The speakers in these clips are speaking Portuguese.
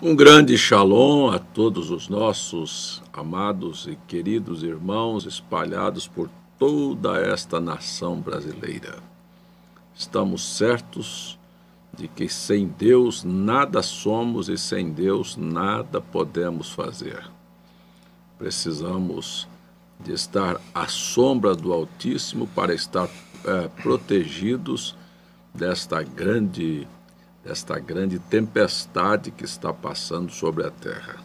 Um grande shalom a todos os nossos amados e queridos irmãos espalhados por toda esta nação brasileira. Estamos certos de que sem Deus nada somos e sem Deus nada podemos fazer. Precisamos de estar à sombra do Altíssimo para estar protegidos desta grande tempestade que está passando sobre a terra.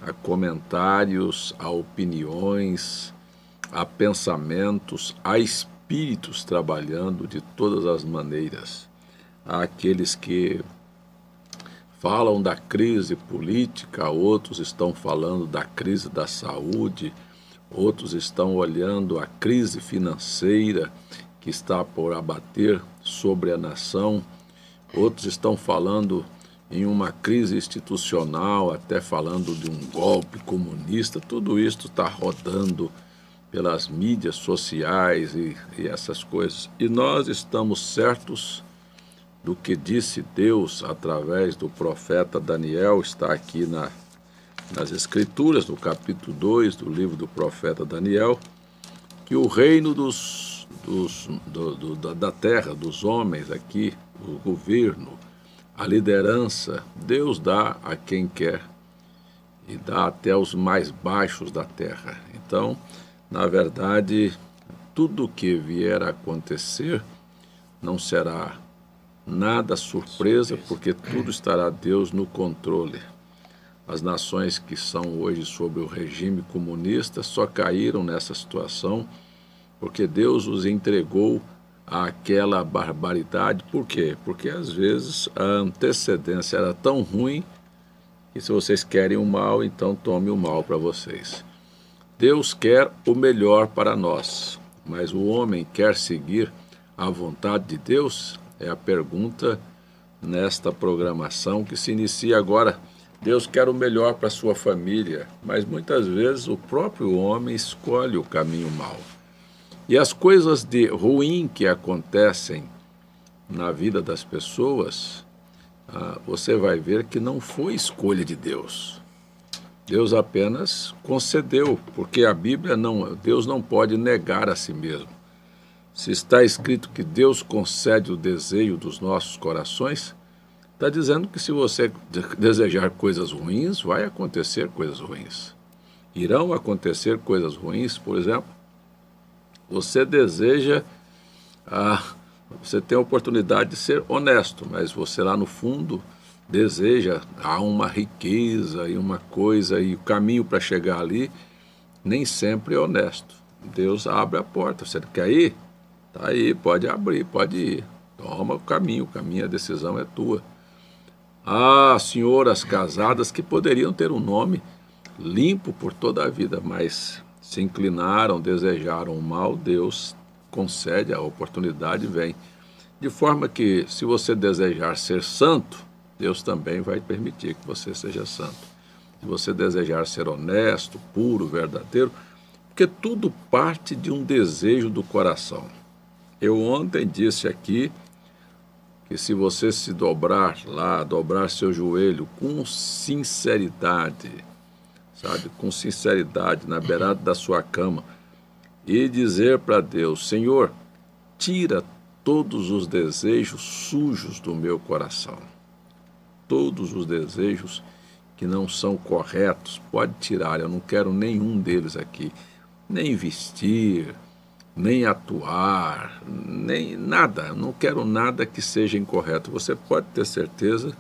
Há comentários, há opiniões, há pensamentos, há espíritos trabalhando de todas as maneiras. Há aqueles que falam da crise política, outros estão falando da crise da saúde, outros estão olhando a crise financeira que está por abater sobre a nação. Outros estão falando em uma crise institucional, até falando de um golpe comunista. Tudo isso está rodando pelas mídias sociais e essas coisas. E nós estamos certos do que disse Deus através do profeta Daniel, está aqui nas Escrituras, no capítulo 2 do livro do profeta Daniel, que o reino da terra, dos homens aqui, o governo, a liderança, Deus dá a quem quer e dá até aos mais baixos da terra. Então, na verdade, tudo o que vier a acontecer não será nada surpresa, porque tudo estará Deus no controle. As nações que são hoje sob o regime comunista só caíram nessa situação porque Deus os entregou àquela barbaridade. Por quê? Porque às vezes a antecedência era tão ruim que se vocês querem o mal, então tome o mal para vocês. Deus quer o melhor para nós, mas o homem quer seguir a vontade de Deus? É a pergunta nesta programação que se inicia agora. Deus quer o melhor para a sua família, mas muitas vezes o próprio homem escolhe o caminho mau. E as coisas de ruim que acontecem na vida das pessoas, você vai ver que não foi escolha de Deus. Deus apenas concedeu, porque a Bíblia Deus não pode negar a si mesmo. Se está escrito que Deus concede o desejo dos nossos corações, está dizendo que se você desejar coisas ruins, vai acontecer coisas ruins. Irão acontecer coisas ruins, por exemplo. Você deseja, você tem a oportunidade de ser honesto, mas você lá no fundo deseja uma riqueza e uma coisa, e o caminho para chegar ali nem sempre é honesto. Deus abre a porta. Você quer ir? Está aí, pode abrir, pode ir. Toma o caminho, a decisão é tua. Há senhoras casadas que poderiam ter um nome limpo por toda a vida, mas se inclinaram, desejaram o mal, Deus concede a oportunidade e vem. De forma que, se você desejar ser santo, Deus também vai permitir que você seja santo. Se você desejar ser honesto, puro, verdadeiro, porque tudo parte de um desejo do coração. Eu ontem disse aqui que se você se dobrar seu joelho com sinceridade, sabe, com sinceridade na beirada da sua cama e dizer para Deus: Senhor, tira todos os desejos sujos do meu coração. Todos os desejos que não são corretos, pode tirar, eu não quero nenhum deles aqui. Nem vestir, nem atuar, nem nada, eu não quero nada que seja incorreto. Você pode ter certeza,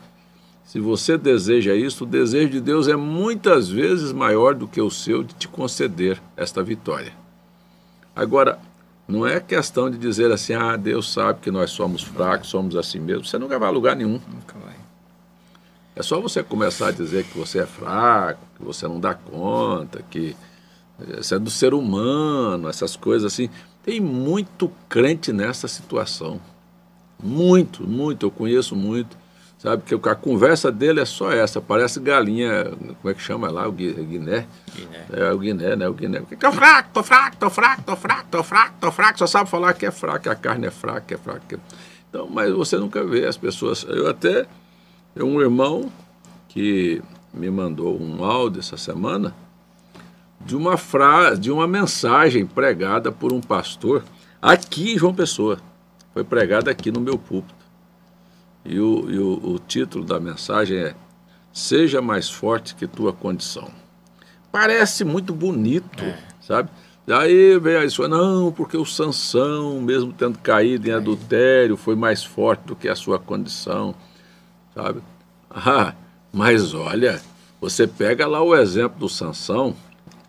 se você deseja isso, o desejo de Deus é muitas vezes maior do que o seu de te conceder esta vitória. Agora, não é questão de dizer assim, Deus sabe que nós somos fracos, somos assim mesmo. Você nunca vai a lugar nenhum. Nunca vai. É só você começar a dizer que você é fraco, que você não dá conta, que isso é do ser humano, essas coisas assim. Tem muito crente nessa situação. Muito, eu conheço muito. Sabe, que a conversa dele é só essa, parece galinha, como é que chama lá, o guiné? É o guiné, né? O guiné. Tô fraco, só sabe falar que é fraco, que a carne é fraca, Então, mas você nunca vê as pessoas. Eu um irmão que me mandou um áudio essa semana de uma frase, de uma mensagem pregada por um pastor aqui em João Pessoa. Foi pregada aqui no meu púlpito. E o título da mensagem é: Seja mais forte que tua condição. Parece muito bonito, sabe? Daí veio a história, não, porque o Sansão, mesmo tendo caído em adultério, foi mais forte do que a sua condição, sabe? Mas olha, você pega lá o exemplo do Sansão,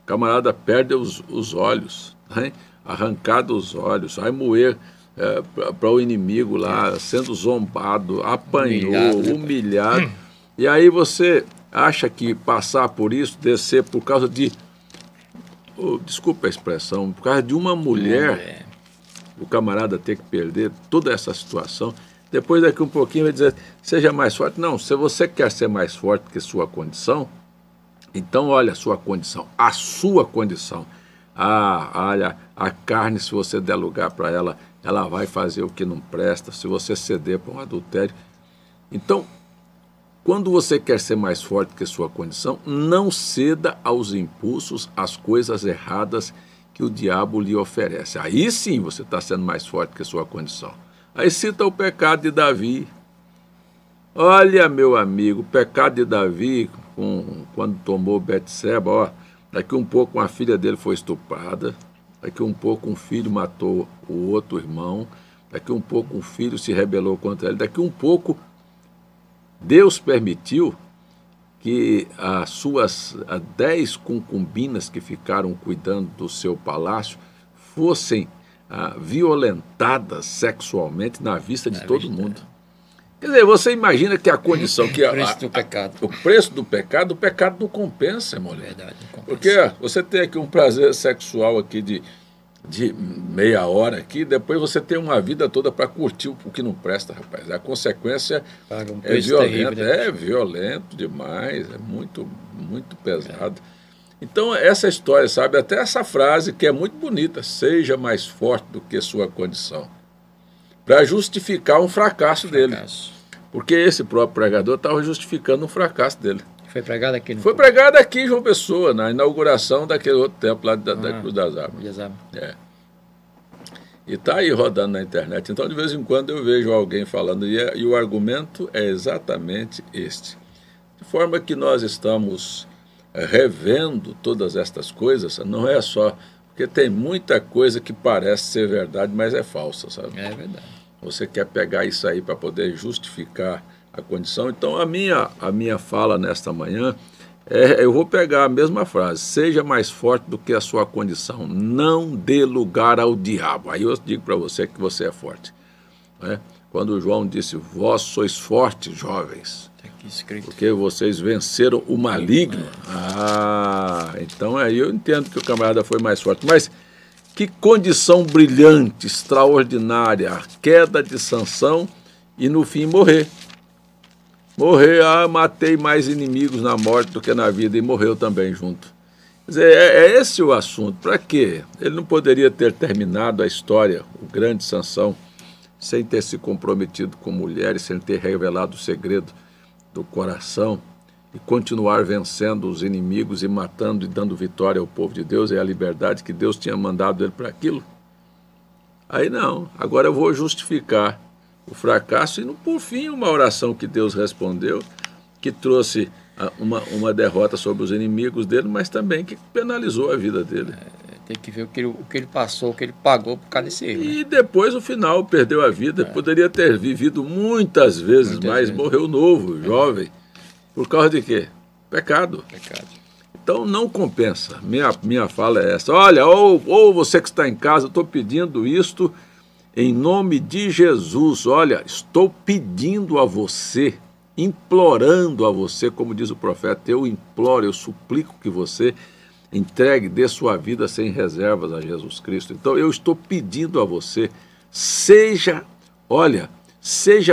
o camarada perde os olhos, né? Arrancado os olhos, vai moer para o inimigo lá, sendo zombado, apanhou, humilhado. E aí você acha que passar por isso, descer por causa de, desculpa a expressão, por causa de uma mulher, o camarada ter que perder toda essa situação, depois daqui um pouquinho vai dizer, seja mais forte. Não, se você quer ser mais forte que sua condição, então olha a sua condição, a sua condição. Olha, a carne, se você der lugar para ela, ela vai fazer o que não presta, se você ceder para um adultério. Então, quando você quer ser mais forte que sua condição, não ceda aos impulsos, às coisas erradas que o diabo lhe oferece. Aí sim você está sendo mais forte que sua condição. Aí cita o pecado de Davi. Olha, meu amigo, o pecado de Davi, quando tomou Betseba, daqui um pouco uma filha dele foi estuprada, daqui um pouco um filho matou o outro irmão, daqui um pouco um filho se rebelou contra ele, daqui um pouco Deus permitiu que as suas 10 concubinas que ficaram cuidando do seu palácio fossem violentadas sexualmente na vista de todo mundo. Quer dizer, você imagina que a condição que o preço do pecado. O preço do pecado, o pecado não compensa, irmão. Verdade, não compensa. Porque você tem aqui um prazer sexual aqui de meia hora aqui, depois você tem uma vida toda para curtir o que não presta, rapaz. A consequência é violenta, é violento demais, é muito, muito pesado. Então, essa história, sabe, até essa frase que é muito bonita, seja mais forte do que sua condição, para justificar um fracasso dele. Porque esse próprio pregador estava justificando um fracasso dele. Foi pregado aqui? Foi pregado aqui em João Pessoa, na inauguração daquele outro templo lá da Cruz das Armas. E está aí rodando na internet. Então, de vez em quando, eu vejo alguém falando, e o argumento é exatamente este. De forma que nós estamos revendo todas estas coisas, não é só... Porque tem muita coisa que parece ser verdade, mas é falsa, sabe? É verdade. Você quer pegar isso aí para poder justificar a condição. Então, a minha fala nesta manhã, eu vou pegar a mesma frase, seja mais forte do que a sua condição, não dê lugar ao diabo. Aí eu digo para você que você é forte. Né? Quando João disse, vós sois fortes, jovens, porque vocês venceram o maligno. Então aí eu entendo que o camarada foi mais forte. Mas que condição brilhante, extraordinária, a queda de Sansão e no fim morrer. Matei mais inimigos na morte do que na vida, e morreu também junto. Quer dizer, é esse o assunto. Para quê? Ele não poderia ter terminado a história, o grande Sansão, sem ter se comprometido com mulheres, sem ter revelado o segredo do coração e continuar vencendo os inimigos e matando e dando vitória ao povo de Deus, é a liberdade que Deus tinha mandado ele para aquilo. Aí não, agora eu vou justificar o fracasso e, por fim, uma oração que Deus respondeu, que trouxe uma derrota sobre os inimigos dele, mas também que penalizou a vida dele. Tem que ver o que ele passou, o que ele pagou por causa desse erro. E depois, no final, perdeu a vida. Poderia ter vivido muitas vezes mais, morreu novo, jovem. Por causa de quê? Pecado. Então não compensa. Minha fala é essa. Olha, ou você que está em casa, eu estou pedindo isto em nome de Jesus. Olha, estou pedindo a você, implorando a você, como diz o profeta, eu imploro, eu suplico que você entregue, dê sua vida sem reservas a Jesus Cristo. Então eu estou pedindo a você, seja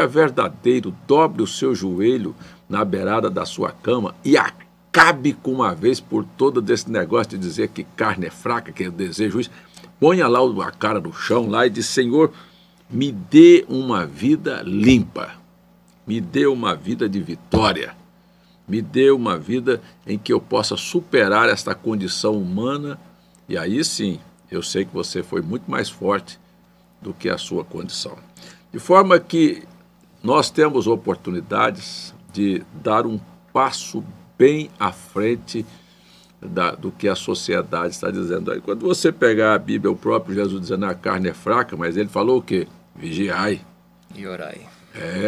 verdadeiro, dobre o seu joelho na beirada da sua cama e acabe com uma vez por todas desse negócio de dizer que carne é fraca, que eu desejo isso. Ponha lá a cara no chão lá e diz, Senhor, me dê uma vida limpa, me dê uma vida de vitória, me dê uma vida em que eu possa superar esta condição humana, e aí sim, eu sei que você foi muito mais forte do que a sua condição. De forma que nós temos oportunidades de dar um passo bem à frente do que a sociedade está dizendo. Aí, quando você pegar a Bíblia, o próprio Jesus dizendo a carne é fraca, mas ele falou o quê? Vigiai. E orai.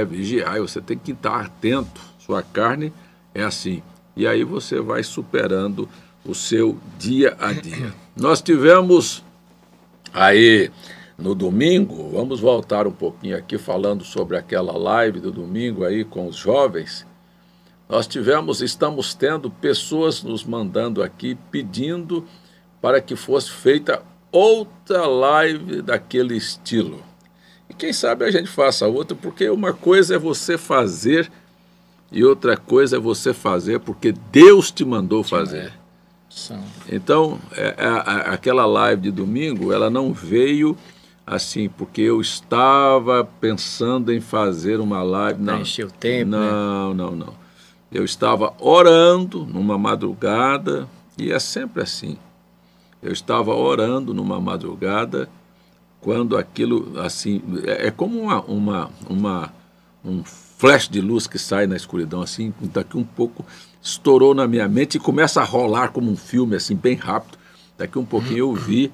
Vigiai, você tem que estar atento. Sua carne é assim. E aí você vai superando o seu dia a dia. Nós tivemos aí no domingo, vamos voltar um pouquinho aqui falando sobre aquela live do domingo aí com os jovens. Nós estamos tendo pessoas nos mandando aqui pedindo para que fosse feita outra live daquele estilo. E quem sabe a gente faça outra, porque uma coisa é você fazer e outra coisa é você fazer porque Deus te mandou fazer. Então, aquela live de domingo, ela não veio assim, porque eu estava pensando em fazer uma live. Não, encher o tempo, não. Eu estava orando numa madrugada, e é sempre assim. Eu estava orando numa madrugada, quando aquilo, assim, é como um flash de luz que sai na escuridão, assim, daqui um pouco estourou na minha mente e começa a rolar como um filme, assim, bem rápido. Daqui um pouquinho eu vi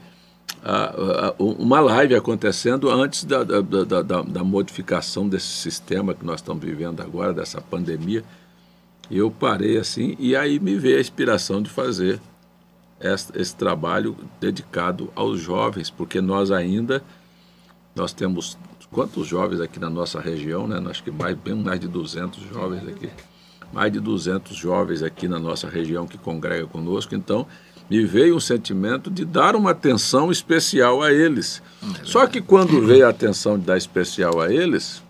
uma live acontecendo antes da modificação desse sistema que nós estamos vivendo agora, dessa pandemia. E eu parei assim, e aí me veio a inspiração de fazer esse trabalho dedicado aos jovens, porque nós temos quantos jovens aqui na nossa região, né? Acho que bem mais de 200 jovens aqui, mais de 200 jovens aqui na nossa região que congregam conosco, então me veio um sentimento de dar uma atenção especial a eles. Só que quando veio a atenção de dar especial a eles,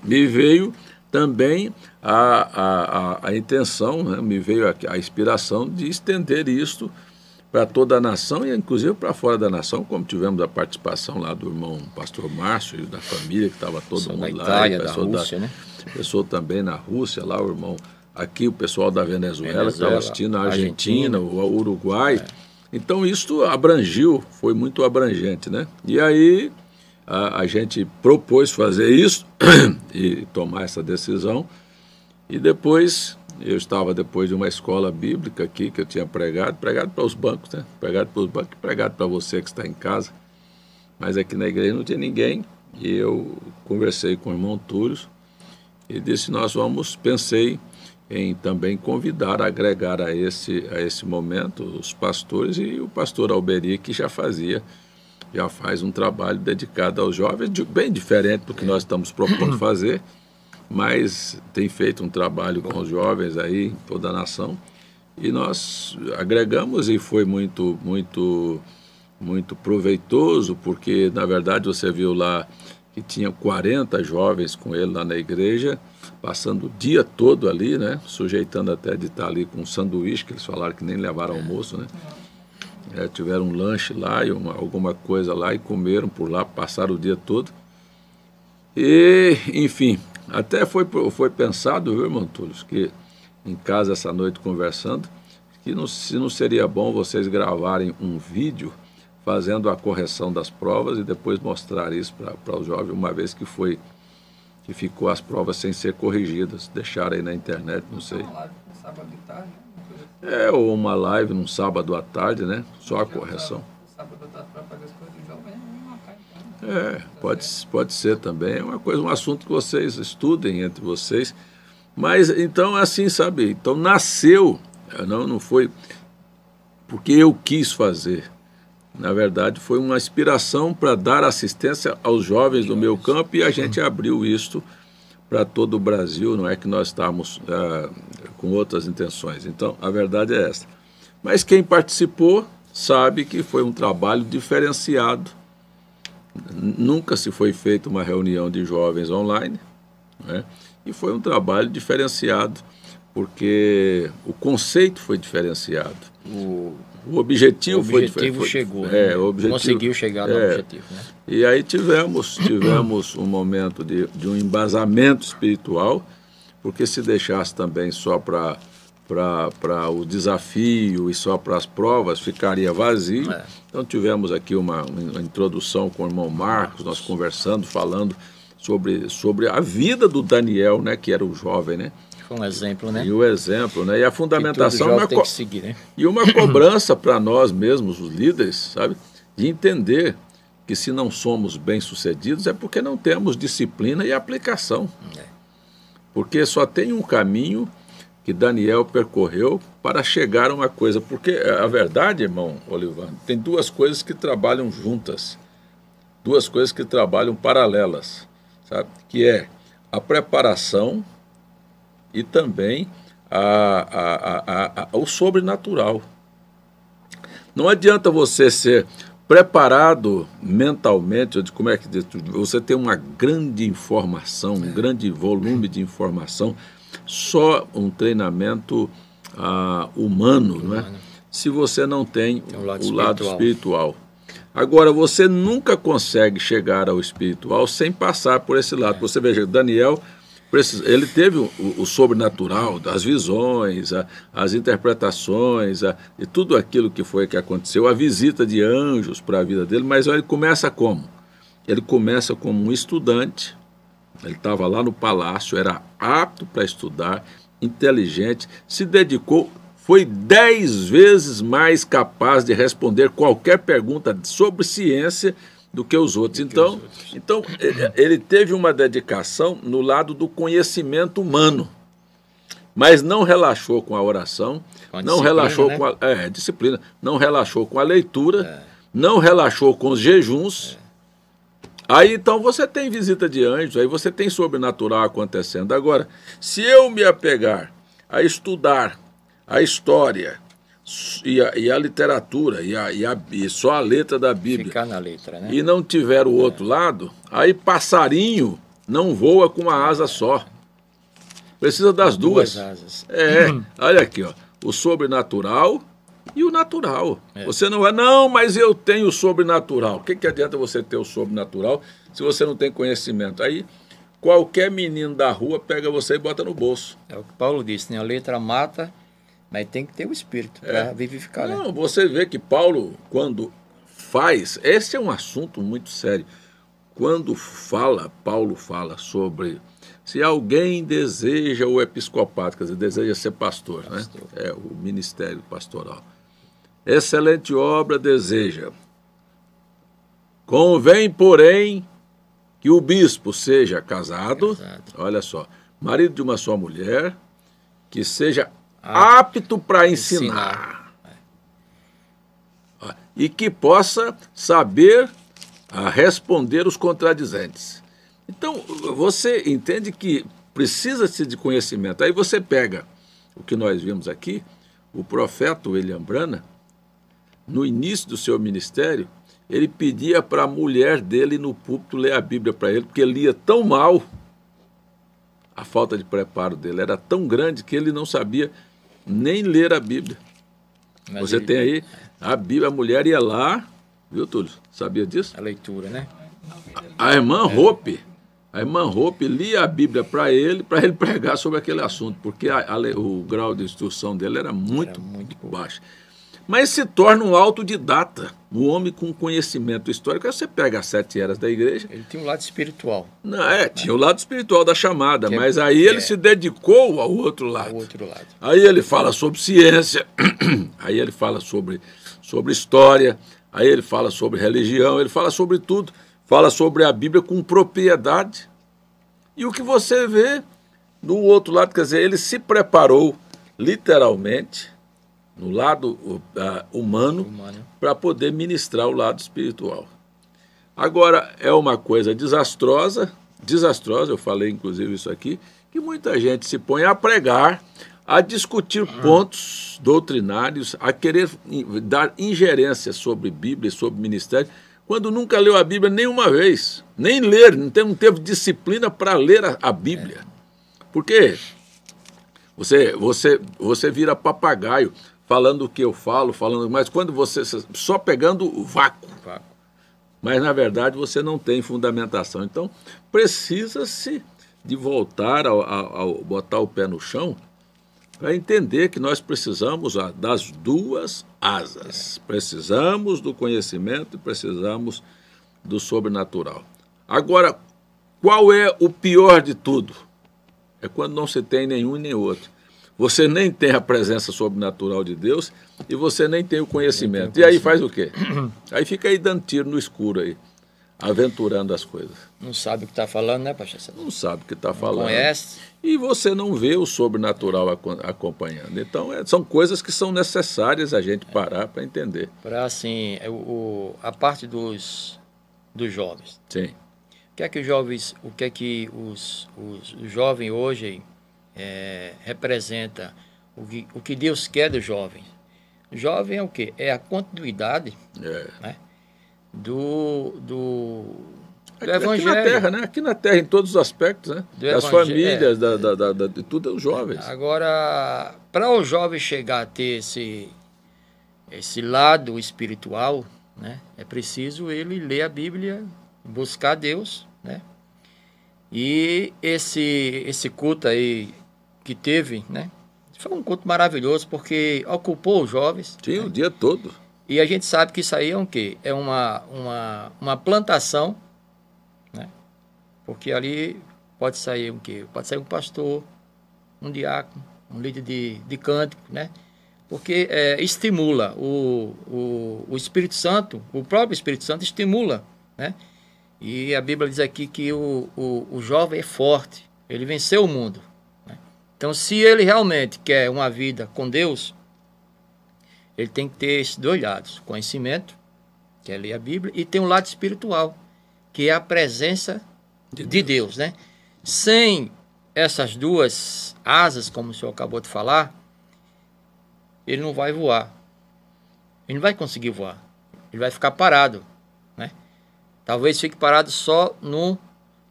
me veio também a intenção, né? Me veio a inspiração de estender isto para toda a nação e inclusive para fora da nação, como tivemos a participação lá do irmão pastor Márcio e da família, que estava todo mundo lá. Da Itália, da Rússia, né? Pessoa também na Rússia, lá o irmão, aqui o pessoal da Venezuela que estava assistindo, a Argentina, o Uruguai. Então isso abrangiu, foi muito abrangente, né? E aí a gente propôs fazer isso e tomar essa decisão. E depois, eu estava depois de uma escola bíblica aqui, que eu tinha pregado para os bancos, né? Pregado para os bancos e pregado para você que está em casa. Mas aqui na igreja não tinha ninguém. E eu conversei com o irmão Túlio e disse, pensei em também convidar, agregar a esse momento os pastores e o pastor Alberi, que já faz um trabalho dedicado aos jovens, bem diferente do que nós estamos propondo fazer, mas tem feito um trabalho com os jovens aí em toda a nação, e nós agregamos e foi muito, muito, muito proveitoso, porque na verdade você viu lá que tinha 40 jovens com ele lá na igreja, passando o dia todo ali, né, sujeitando até de estar ali com um sanduíche, que eles falaram que nem levaram almoço, né? Tiveram um lanche lá e alguma coisa lá e comeram por lá, passaram o dia todo. E, enfim, até foi pensado, viu, irmão Túlio, que em casa essa noite conversando, que se não seria bom vocês gravarem um vídeo fazendo a correção das provas e depois mostrar isso para os jovens, uma vez que ficou as provas sem ser corrigidas, deixaram aí na internet, não sei. Sábado de tarde, ou uma live num sábado à tarde, né? Só a correção. Sábado à tarde para fazer as coisas do jovem, pode ser também. É um assunto que vocês estudem entre vocês. Mas, então, assim, sabe? Então, nasceu, não foi porque eu quis fazer. Na verdade, foi uma inspiração para dar assistência aos jovens do meu campo e a gente abriu isto para todo o Brasil, não é que nós estávamos com outras intenções. Então, a verdade é essa. Mas quem participou sabe que foi um trabalho diferenciado. Nunca se foi feita uma reunião de jovens online, né? E foi um trabalho diferenciado, porque o conceito foi diferenciado. O objetivo foi chegou, né? O objetivo, conseguiu chegar no objetivo, né? E aí tivemos um momento de um embasamento espiritual, porque se deixasse também só para o desafio e só para as provas, ficaria vazio. Então tivemos aqui uma introdução com o irmão Marcos, nós conversando, falando sobre a vida do Daniel, né, que era o jovem, né? Foi um exemplo, né? E o exemplo, né? E a fundamentação que tem que seguir, né? e uma cobrança para nós mesmos, os líderes, sabe? De entender que se não somos bem-sucedidos é porque não temos disciplina e aplicação. Porque só tem um caminho que Daniel percorreu para chegar a uma coisa. Porque a verdade, irmão Olivano, tem duas coisas que trabalham juntas, duas coisas que trabalham paralelas, sabe? Que é a preparação e também o sobrenatural. Não adianta você ser preparado mentalmente, como é que diz, você tem uma grande informação, um grande volume de informação, só um treinamento humano, não é? Se você não tem o lado espiritual. Agora, você nunca consegue chegar ao espiritual sem passar por esse lado. Você veja, Daniel, ele teve o sobrenatural, as visões, as interpretações, e tudo aquilo que aconteceu, a visita de anjos para a vida dele, mas ele começa como? Ele começa como um estudante, ele estava lá no palácio, era apto para estudar, inteligente, se dedicou, foi 10 vezes mais capaz de responder qualquer pergunta sobre ciência do que os outros. Então, ele teve uma dedicação no lado do conhecimento humano, mas não relaxou com a oração, não relaxou, né? Com a disciplina, não relaxou com a leitura, não relaxou com os jejuns. Aí então você tem visita de anjos, aí você tem sobrenatural acontecendo. Agora, se eu me apegar a estudar a história e a literatura e só a letra da Bíblia, ficar na letra, né? E não tiver o outro lado, aí passarinho não voa com uma asa só. Precisa das duas asas. Olha aqui, ó, o sobrenatural e o natural. Você não, mas eu tenho o sobrenatural. O que adianta você ter o sobrenatural se você não tem conhecimento? Aí qualquer menino da rua pega você e bota no bolso. É o que Paulo disse, né? A letra mata, mas tem que ter o espírito para vivificar. Não, né? Você vê que Paulo, quando faz, esse é um assunto muito sério. Quando Paulo fala sobre se alguém deseja o episcopado, quer dizer, deseja ser pastor, né? É o ministério pastoral. Excelente obra deseja. Convém, porém, que o bispo seja casado, olha só, marido de uma só mulher, que seja apto para ensinar. E que possa saber responder os contradizentes. Então, você entende que precisa-se de conhecimento. Aí você pega o que nós vimos aqui, o profeta William Branham, no início do seu ministério, ele pedia para a mulher dele no púlpito ler a Bíblia para ele, porque ele lia tão mal, a falta de preparo dele era tão grande que ele não sabia nem ler a Bíblia. Mas você tem aí a Bíblia, a mulher ia lá, viu, Túlio? Sabia disso? A leitura, né? A irmã Hope lia a Bíblia para ele pregar sobre aquele assunto, porque o grau de instrução dele era muito baixo. Mas se torna um autodidata, um homem com conhecimento histórico. Aí você pega as 7 eras da igreja. Ele tinha um lado espiritual. Não, tinha o lado espiritual da chamada, mas aí ele se dedicou ao outro lado. Aí ele fala sobre ciência, aí ele fala sobre história, aí ele fala sobre religião, ele fala sobre tudo. Fala sobre a Bíblia com propriedade. E o que você vê no outro lado, quer dizer, ele se preparou literalmente no lado humano para poder ministrar o lado espiritual. Agora, é uma coisa desastrosa, eu falei inclusive isso aqui, que muita gente se põe a pregar, a discutir pontos doutrinários, a querer dar ingerência sobre Bíblia, sobre ministério, quando nunca leu a Bíblia nenhuma vez, nem ler, não teve disciplina para ler a Bíblia. Por quê? Você vira papagaio, falando o que eu falo, mas quando você só pegando o vácuo. Mas na verdade você não tem fundamentação. Então precisa-se de voltar ao botar o pé no chão, para entender que nós precisamos das duas asas. Precisamos do conhecimento e precisamos do sobrenatural. Agora, qual é o pior de tudo? É quando não se tem nenhum e nem outro. Você nem tem a presença sobrenatural de Deus e você nem tem o conhecimento. E aí faz o quê? Aí fica aí dando tiro no escuro aí, aventurando as coisas. Não sabe o que está falando, né, pastor? Não sabe o que está falando. Conhece. E você não vê o sobrenatural acompanhando. Então, são coisas que são necessárias a gente parar para entender. Para, assim, a parte dos jovens. Sim. O que é que os jovens hoje representa? O que Deus quer dos jovens? O jovem é o quê? É a continuidade, né, do Evangelho. Aqui na Terra, né? Aqui na Terra, em todos os aspectos, né? Das famílias, de tudo, os jovens. Agora, para o jovem chegar a ter esse lado espiritual, né, é preciso ele ler a Bíblia, buscar Deus, né? E esse culto aí que teve, né? Foi um culto maravilhoso, porque ocupou os jovens. Sim, né? O dia todo. E a gente sabe que isso aí é o quê? É uma plantação, né? Porque ali pode sair o quê? Pode sair um pastor, um diácono, um líder de cântico, né? Porque estimula o Espírito Santo, o próprio Espírito Santo estimula, né? E a Bíblia diz aqui que o jovem é forte, ele venceu o mundo, né? Então, se ele realmente quer uma vida com Deus, ele tem que ter esses dois lados: conhecimento, que é ler a Bíblia, e tem um lado espiritual, que é a presença de Deus, né? Sem essas duas asas, como o senhor acabou de falar, ele não vai voar. Ele não vai conseguir voar. Ele vai ficar parado, né? Talvez fique parado só no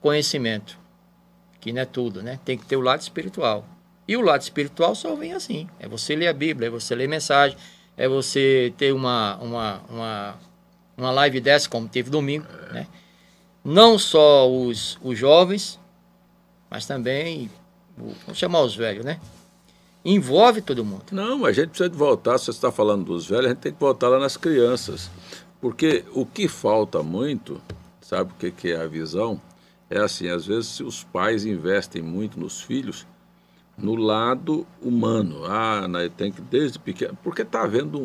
conhecimento, que não é tudo, né? Tem que ter o lado espiritual. E o lado espiritual só vem assim. É você ler a Bíblia, é você ler mensagem, é você ter uma live dessa, como teve domingo, né? Não só os jovens, mas também, vamos chamar os velhos, né? Envolve todo mundo. Não, a gente precisa de voltar. Se você está falando dos velhos, a gente tem que voltar lá nas crianças. Porque o que falta muito, sabe o que é a visão? É assim, às vezes se os pais investem muito nos filhos, no lado humano. Tem que desde pequeno, porque está havendo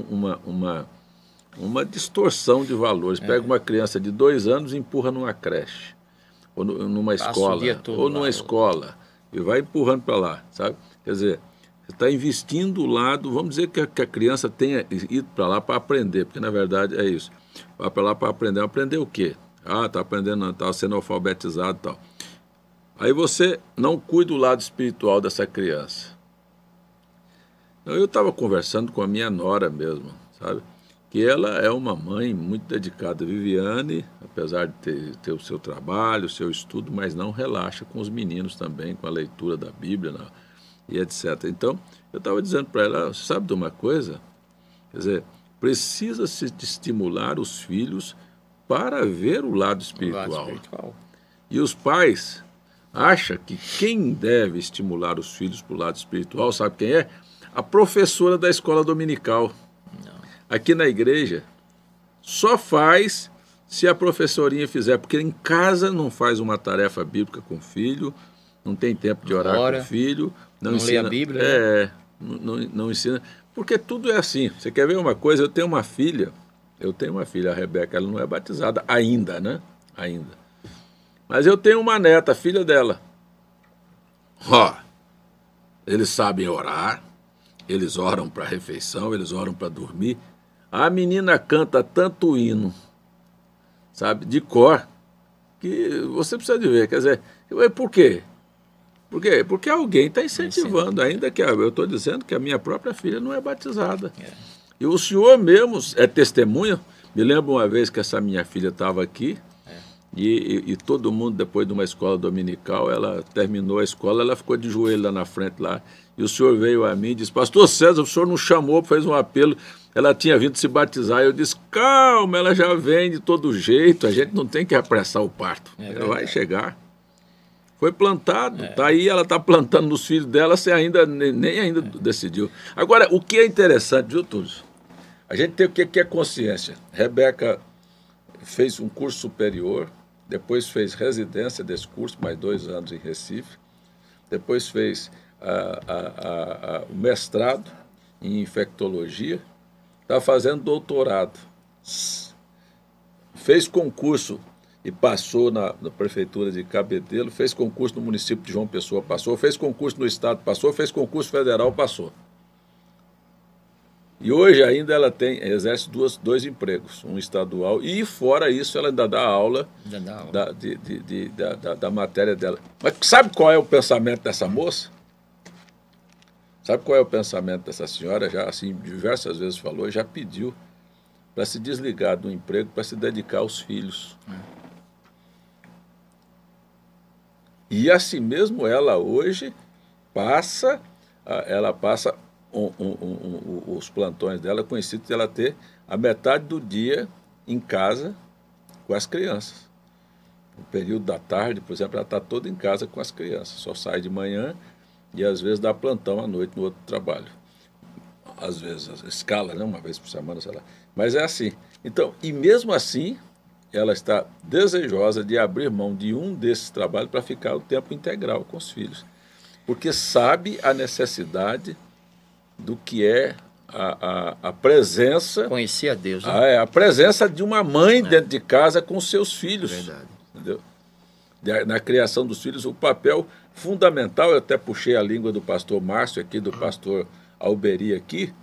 uma distorção de valores. Pega uma criança de 2 anos e empurra numa creche, ou numa escola, ou numa escola, e vai empurrando para lá, sabe? Quer dizer, você está investindo o lado, vamos dizer que a criança tenha ido para lá para aprender, porque na verdade é isso. Vai para lá para aprender. Aprender o quê? Está aprendendo, está sendo alfabetizado e tal. Aí você não cuida do lado espiritual dessa criança. Então, eu estava conversando com a minha nora mesmo, sabe? Que ela é uma mãe muito dedicada. Viviane, apesar de ter o seu trabalho, o seu estudo, mas não relaxa com os meninos também, com a leitura da Bíblia, e etc. Então, eu estava dizendo para ela, sabe de uma coisa? Quer dizer, precisa-se de estimular os filhos para ver o lado espiritual. E os pais acham que quem deve estimular os filhos para o lado espiritual, sabe quem é? A professora da escola dominical. Não. Aqui na igreja, só faz se a professorinha fizer, porque em casa não faz uma tarefa bíblica com o filho, não tem tempo de orar com o filho, não ensina, lê a Bíblia. Não ensina, porque tudo é assim. Você quer ver uma coisa? Eu tenho uma filha, a Rebeca, ela não é batizada ainda, né? Ainda. Mas eu tenho uma neta, filha dela. Eles sabem orar, eles oram para a refeição, eles oram para dormir. A menina canta tanto hino, sabe, de cor, que você precisa de ver. Quer dizer, por quê? Por quê? Porque alguém está incentivando, ainda que eu estou dizendo que a minha própria filha não é batizada. E o senhor mesmo é testemunha. Me lembro uma vez que essa minha filha estava aqui, e todo mundo, depois de uma escola dominical, ela terminou a escola, ela ficou de joelho lá na frente, lá, e o senhor veio a mim e disse: Pastor César, o senhor não chamou, fez um apelo, ela tinha vindo se batizar. Eu disse: calma, ela já vem de todo jeito, a gente não tem que apressar o parto, ela vai chegar. Foi plantado, tá aí, ela está plantando nos filhos dela, você ainda nem ainda decidiu. Agora, o que é interessante, viu, Túlio? A gente tem o que é consciência. Rebeca fez um curso superior, depois fez residência desse curso, mais 2 anos em Recife, depois fez o mestrado em infectologia, está fazendo doutorado. Fez concurso e passou na prefeitura de Cabedelo, fez concurso no município de João Pessoa, passou, fez concurso no estado, passou, fez concurso federal, passou. E hoje ainda ela exerce dois empregos, um estadual, e fora isso ela ainda dá aula, da matéria dela. Mas sabe qual é o pensamento dessa moça? Sabe qual é o pensamento dessa senhora? Já assim, diversas vezes falou, já pediu para se desligar do emprego, para se dedicar aos filhos. E assim mesmo ela hoje passa os plantões dela, conhecido de ela ter a metade do dia em casa com as crianças. No período da tarde, por exemplo, ela está toda em casa com as crianças, só sai de manhã e às vezes dá plantão à noite no outro trabalho. Às vezes escala, né? Uma vez por semana, sei lá. Mas é assim. Então, e mesmo assim, ela está desejosa de abrir mão de um desses trabalhos para ficar o tempo integral com os filhos. Porque sabe a necessidade do que é a presença... Conhecer a Deus. Né? A presença de uma mãe dentro de casa com seus filhos. Verdade. Entendeu? Na criação dos filhos, o papel fundamental, eu até puxei a língua do pastor Márcio aqui, do pastor Alberi aqui,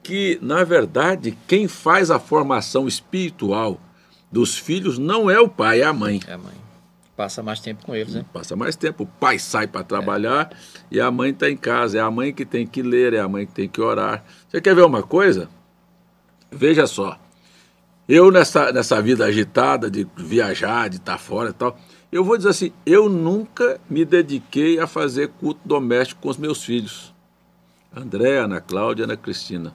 que, na verdade, quem faz a formação espiritual dos filhos não é o pai, é a mãe. É a mãe. Passa mais tempo com eles, né? Passa mais tempo. O pai sai para trabalhar e a mãe está em casa. É a mãe que tem que ler, é a mãe que tem que orar. Você quer ver uma coisa? Veja só. Eu, nessa vida agitada de viajar, de estar fora e tal, eu vou dizer assim, eu nunca me dediquei a fazer culto doméstico com os meus filhos. André, Ana Cláudia, Ana Cristina.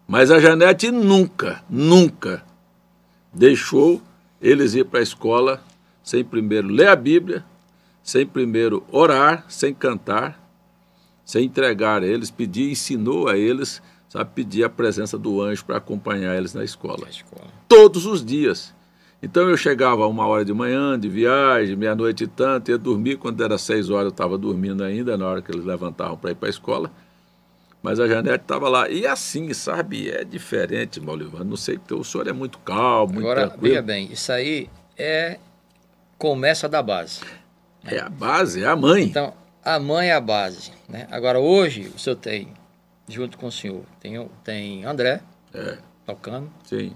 Mas a Janete nunca deixou eles ir para a escola sem primeiro ler a Bíblia, sem primeiro orar, sem cantar, sem entregar a eles, ensinou a eles, sabe, pedir a presença do anjo para acompanhar eles na escola. Todos os dias. Então eu chegava 1h de manhã, de viagem, meia-noite e tanto, ia dormir, quando era 6 horas eu estava dormindo ainda, na hora que eles levantavam para ir para a escola. Mas a Janete estava lá. E assim, sabe, é diferente, Maulivano. Não sei, porque o senhor é muito calmo, muito tranquilo. Agora, veja bem, isso aí começa da base. É a base, é a mãe. Então, a mãe é a base. Né? Agora, hoje, o senhor tem, junto com o senhor, tem André, tocando. Sim.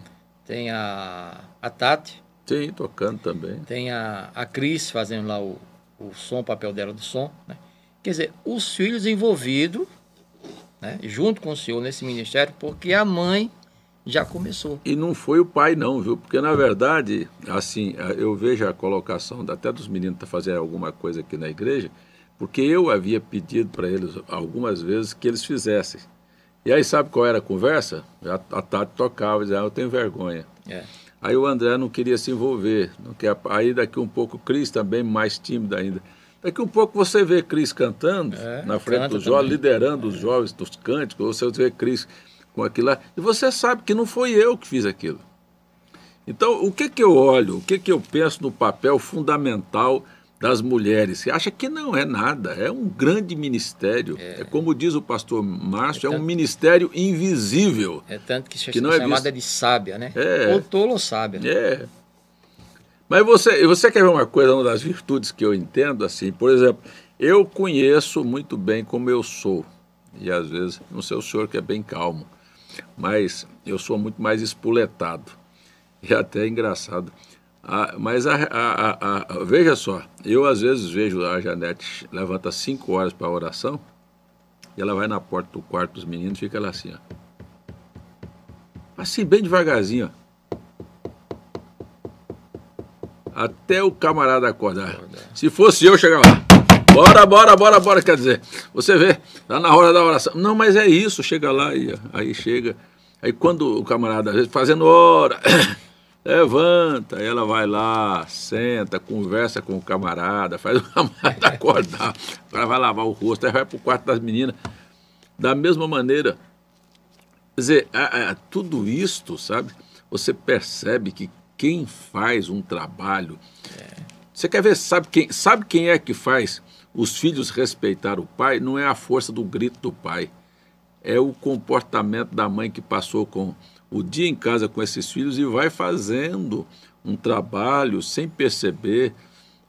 Tem a Tati. Sim, tocando também. Tem a Cris fazendo lá o som, o papel dela do som. Né? Quer dizer, os filhos envolvidos, né, junto com o senhor nesse ministério, porque a mãe já começou. E não foi o pai não, viu? Porque, na verdade, assim, eu vejo a colocação até dos meninos para fazer alguma coisa aqui na igreja, porque eu havia pedido para eles algumas vezes que eles fizessem. E aí sabe qual era a conversa? A Tati tocava e dizia, eu tenho vergonha. Aí o André não queria se envolver. Não quer... Aí daqui um pouco o Cris também, mais tímido ainda. Daqui um pouco você vê Cris cantando na frente dos jovens, liderando os jovens dos cânticos, você vê Cris com aquilo lá, e você sabe que não foi eu que fiz aquilo. Então, o que eu olho, o que eu penso no papel fundamental das mulheres? Você acha que não é nada, é um grande ministério. É como diz o pastor Márcio, é um ministério invisível. É tanto que não é chamada de sábia, né? Ou tolo ou sábia. Mas você quer ver uma coisa, uma das virtudes que eu entendo, assim, por exemplo, eu conheço muito bem como eu sou, e às vezes, não sei o senhor que é bem calmo, mas eu sou muito mais espoletado, e até engraçado. Mas veja só, eu às vezes vejo a Janete levanta 5 horas para a oração, e ela vai na porta do quarto dos meninos, fica lá assim, ó. Assim, bem devagarzinho, ó. Até o camarada acordar. Se fosse eu, chegava lá. Bora. Quer dizer, você vê, tá na hora da oração. Não, mas é isso, chega lá, aí chega. Aí quando o camarada, às vezes, fazendo hora, Levanta, ela vai lá, senta, conversa com o camarada, faz o camarada acordar, o cara vai lavar o rosto, aí vai para o quarto das meninas. Da mesma maneira, quer dizer, tudo isto, sabe? Você percebe que quem faz um trabalho... Você quer ver, sabe quem é que faz os filhos respeitar o pai? Não é a força do grito do pai, é o comportamento da mãe que passou com o dia em casa com esses filhos e vai fazendo um trabalho sem perceber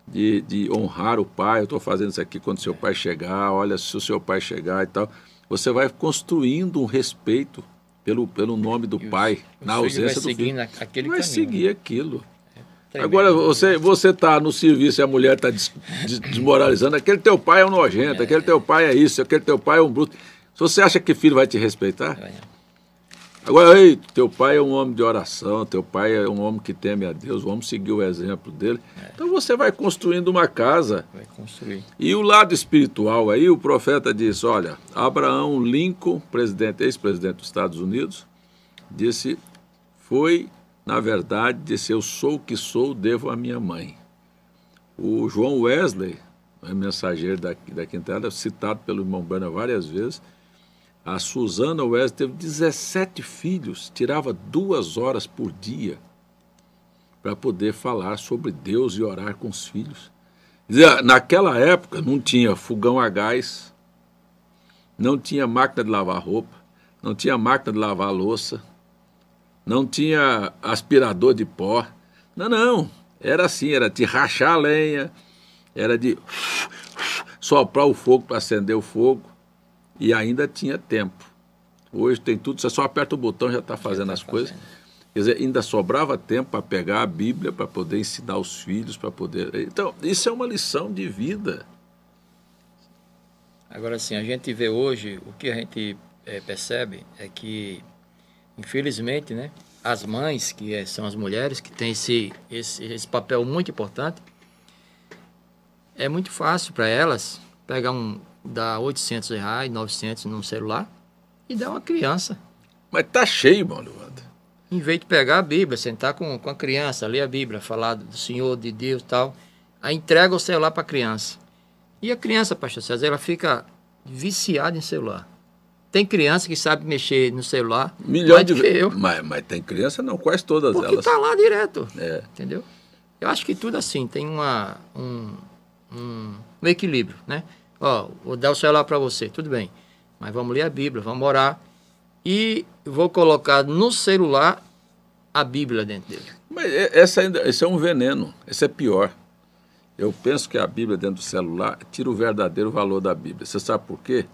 de honrar o pai. Eu estou fazendo isso aqui quando seu pai chegar, olha, se o seu pai chegar e tal. Você vai construindo um respeito pelo nome do pai, na ausência do filho. Vai seguir aquilo. Agora, você está no serviço e a mulher está desmoralizando, aquele teu pai é um nojento, aquele teu pai é isso, aquele teu pai é um bruto. Se você acha que filho vai te respeitar... Agora, ei, teu pai é um homem de oração, teu pai é um homem que teme a Deus, vamos seguir o exemplo dele. Então você vai construindo uma casa. Vai construir. E o lado espiritual aí, o profeta diz, olha, Abraham Lincoln, ex-presidente dos Estados Unidos, disse, na verdade, disse, eu sou o que sou, devo à minha mãe. O João Wesley, mensageiro da Quinta-feira, citado pelo irmão Branham várias vezes, a Susana Wesley teve 17 filhos, tirava 2 horas por dia para poder falar sobre Deus e orar com os filhos. Naquela época não tinha fogão a gás, não tinha máquina de lavar roupa, não tinha máquina de lavar louça, não tinha aspirador de pó. Não. Era assim, era de rachar a lenha, era de soprar o fogo para acender o fogo. E ainda tinha tempo. Hoje tem tudo, você só aperta o botão e já está fazendo as coisas. Quer dizer, ainda sobrava tempo para pegar a Bíblia, para poder ensinar os filhos, para poder... Então, isso é uma lição de vida. Agora, sim, a gente vê hoje, o que a gente percebe é que, infelizmente, né, as mães, que são as mulheres, que têm esse papel muito importante, é muito fácil para elas pegar dar R$800, R$900 num celular e dar uma criança. Mas tá cheio, mano. Em vez de pegar a Bíblia, sentar com a criança, ler a Bíblia, falar do Senhor, de Deus e tal, aí entrega o celular para a criança. E a criança, pastor César, ela fica viciada em celular. Tem criança que sabe mexer no celular, mais do que eu. Mas tem criança, não, quase todas porque elas. Porque tá lá direto, É. Entendeu? Eu acho que tudo assim, tem um equilíbrio, né? Ó, vou dar o celular para você, tudo bem. Mas vamos ler a Bíblia, vamos orar. E vou colocar no celular a Bíblia dentro dele. Mas esse é um veneno, esse é pior. Eu penso que a Bíblia dentro do celular tira o verdadeiro valor da Bíblia. Você sabe por quê?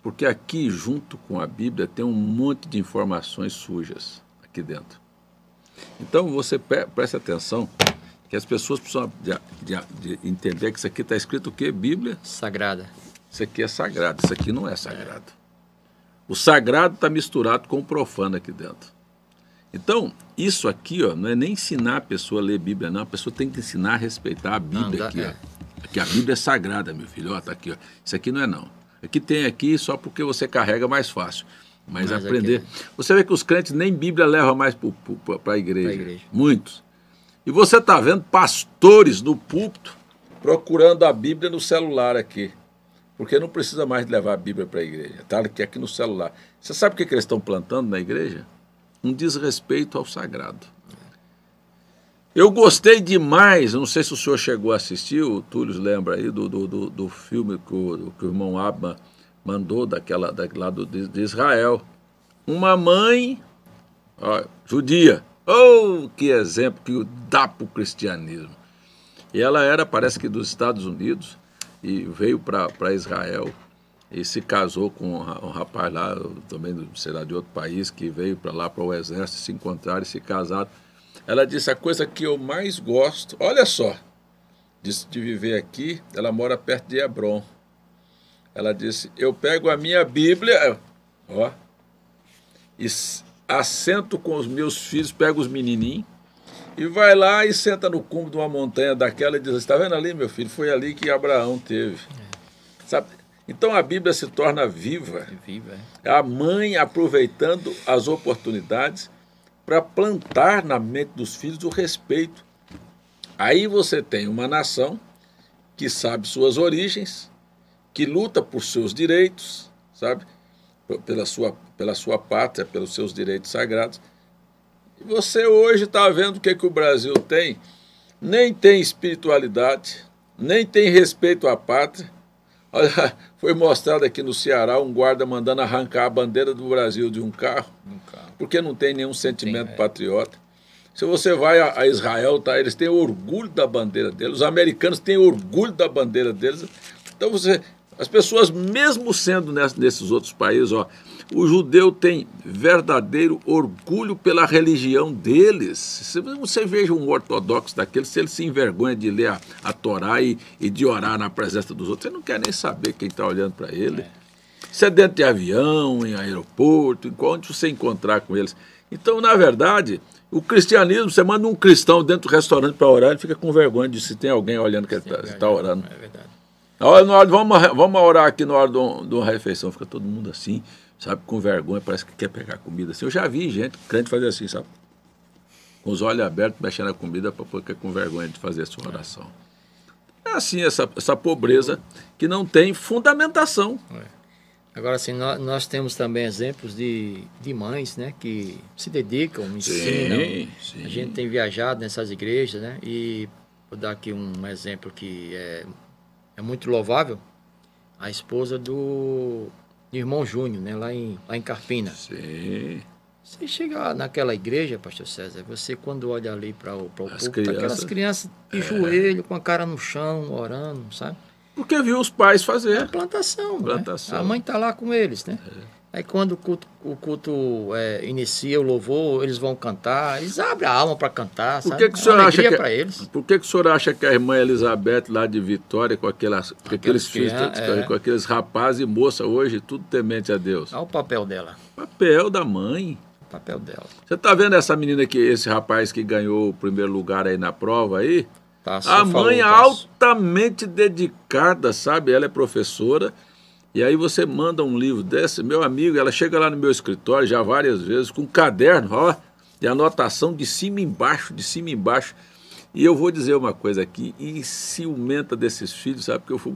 Porque aqui, junto com a Bíblia, tem um monte de informações sujas aqui dentro. Então, você preste atenção que as pessoas precisam de entender que isso aqui está escrito o quê? Bíblia? Sagrada. Isso aqui é sagrado, isso aqui não é sagrado. O sagrado está misturado com o profano aqui dentro. Então, isso aqui, ó, não é nem ensinar a pessoa a ler Bíblia, não. A pessoa tem que ensinar a respeitar a Bíblia aqui, ó. Porque a Bíblia é sagrada, meu filho. Ó, tá aqui, ó. Isso aqui não é não. Aqui tem aqui só porque você carrega mais fácil. Mas aprender... Aqui... Você vê que os crentes nem Bíblia levam mais para a igreja. Muitos. E você está vendo pastores no púlpito procurando a Bíblia no celular aqui. Porque não precisa mais levar a Bíblia para a igreja. Está aqui no celular. Você sabe o que eles estão plantando na igreja? Um desrespeito ao sagrado. Eu gostei demais, não sei se o senhor chegou a assistir, o Túlio lembra aí, do filme que o irmão Abba mandou lá de Israel. Uma mãe judia. Oh, que exemplo que dá para o cristianismo. E ela parece que dos Estados Unidos, e veio para Israel e se casou com um rapaz lá, também, sei lá, de outro país, que veio para lá, para o exército, se encontraram e se casaram. Ela disse, a coisa que eu mais gosto, olha só, de viver aqui, ela mora perto de Hebron. Ela disse, eu pego a minha Bíblia, e assento com os meus filhos, pego os menininhos, e vai lá e senta no cume de uma montanha daquela e diz, está vendo ali, meu filho? Foi ali que Abraão teve. Sabe? Então a Bíblia se torna viva. A mãe aproveitando as oportunidades para plantar na mente dos filhos o respeito. Aí você tem uma nação que sabe suas origens, que luta por seus direitos, sabe? Pela sua pátria, pelos seus direitos sagrados. E você hoje está vendo o que o Brasil tem? Nem tem espiritualidade, nem tem respeito à pátria. Olha, foi mostrado aqui no Ceará um guarda mandando arrancar a bandeira do Brasil de um carro, porque não tem nenhum sentimento patriota. Se você vai a Israel, tá, eles têm orgulho da bandeira deles, os americanos têm orgulho da bandeira deles. Então as pessoas, mesmo sendo nesses outros países, ó, o judeu tem verdadeiro orgulho pela religião deles. Se você veja um ortodoxo daquele, se ele se envergonha de ler a Torá e de orar na presença dos outros, você não quer nem saber quem está olhando para ele. Isso é dentro de avião, em aeroporto, onde você encontrar com eles. Então, na verdade, o cristianismo, você manda um cristão dentro do restaurante para orar, ele fica com vergonha de se tem alguém olhando que ele está orando. É verdade. Vamos orar aqui na hora de uma refeição, fica todo mundo assim, sabe, com vergonha, parece que quer pegar comida assim. Eu já vi gente, crente, fazer assim, sabe, com os olhos abertos, mexendo na comida, porque com vergonha de fazer a sua oração. É assim, essa pobreza que não tem fundamentação. Agora, assim, nós temos também exemplos de mães, né, que se dedicam, ensinam. Sim. A gente tem viajado nessas igrejas, né, e vou dar aqui um exemplo que é muito louvável. A esposa do irmão Júnior, né, lá em Carpina. Sim. Você chega naquela igreja, pastor César, você quando olha ali para o povo, aquelas crianças de joelho, com a cara no chão, orando, sabe? Porque viu os pais fazer. É plantação. Né? A mãe está lá com eles, né? Aí quando o culto inicia o louvor, eles vão cantar, eles abrem a alma para cantar, sabe? Por que o senhor acha que a irmã Elizabeth lá de Vitória, com aqueles filhos, com aqueles rapazes e moça hoje, tudo temente a Deus? Olha o papel dela. Papel da mãe. O papel dela. Você está vendo essa menina aqui, esse rapaz que ganhou o primeiro lugar aí na prova aí? A mãe é altamente dedicada, sabe? Ela é professora. E aí você manda um livro desse, meu amigo, ela chega lá no meu escritório já várias vezes, com um caderno, ó, de anotação de cima e embaixo, de cima e embaixo. E eu vou dizer uma coisa aqui, e ciumenta desses filhos, sabe? Porque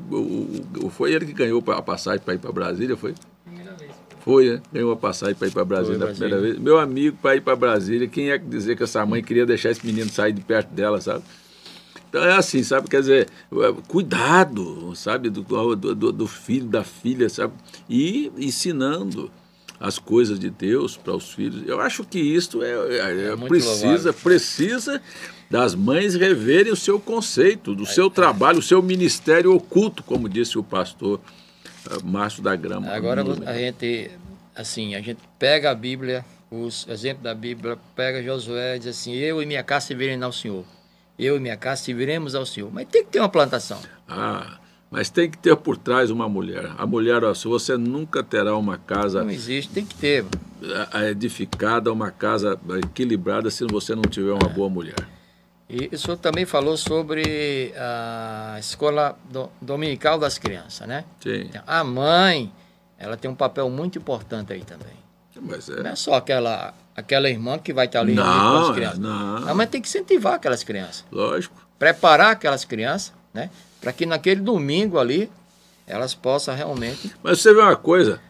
foi ele que ganhou a passagem para ir para Brasília, foi? Primeira vez. Foi, né? Ganhou a passagem para ir para Brasília da primeira vez. Meu amigo, para ir para Brasília, quem é que dizer que essa mãe queria deixar esse menino sair de perto dela, sabe? Então é assim, sabe, quer dizer, cuidado, sabe, do filho, da filha, sabe, e ensinando as coisas de Deus para os filhos. Eu acho que isso precisa das mães reverem o seu conceito, do seu trabalho, o seu ministério oculto, como disse o pastor Márcio da Grama. Agora a gente pega a Bíblia, os exemplos da Bíblia, pega Josué e diz assim, eu e minha casa servirem ao Senhor. Eu e minha casa serviremos ao Senhor. Mas tem que ter uma plantação. Mas tem que ter por trás uma mulher. A mulher, ó, se você nunca terá uma casa... Não existe, tem que ter. Edificada, uma casa equilibrada, se você não tiver uma boa mulher. E o senhor também falou sobre a escola dominical das crianças, né? Sim. A mãe, ela tem um papel muito importante aí também. Mas não é só aquela irmã que vai estar ali com as crianças. Não. A mãe tem que incentivar aquelas crianças. Lógico. Preparar aquelas crianças, né? Para que naquele domingo ali, elas possam realmente... Mas você vê uma coisa,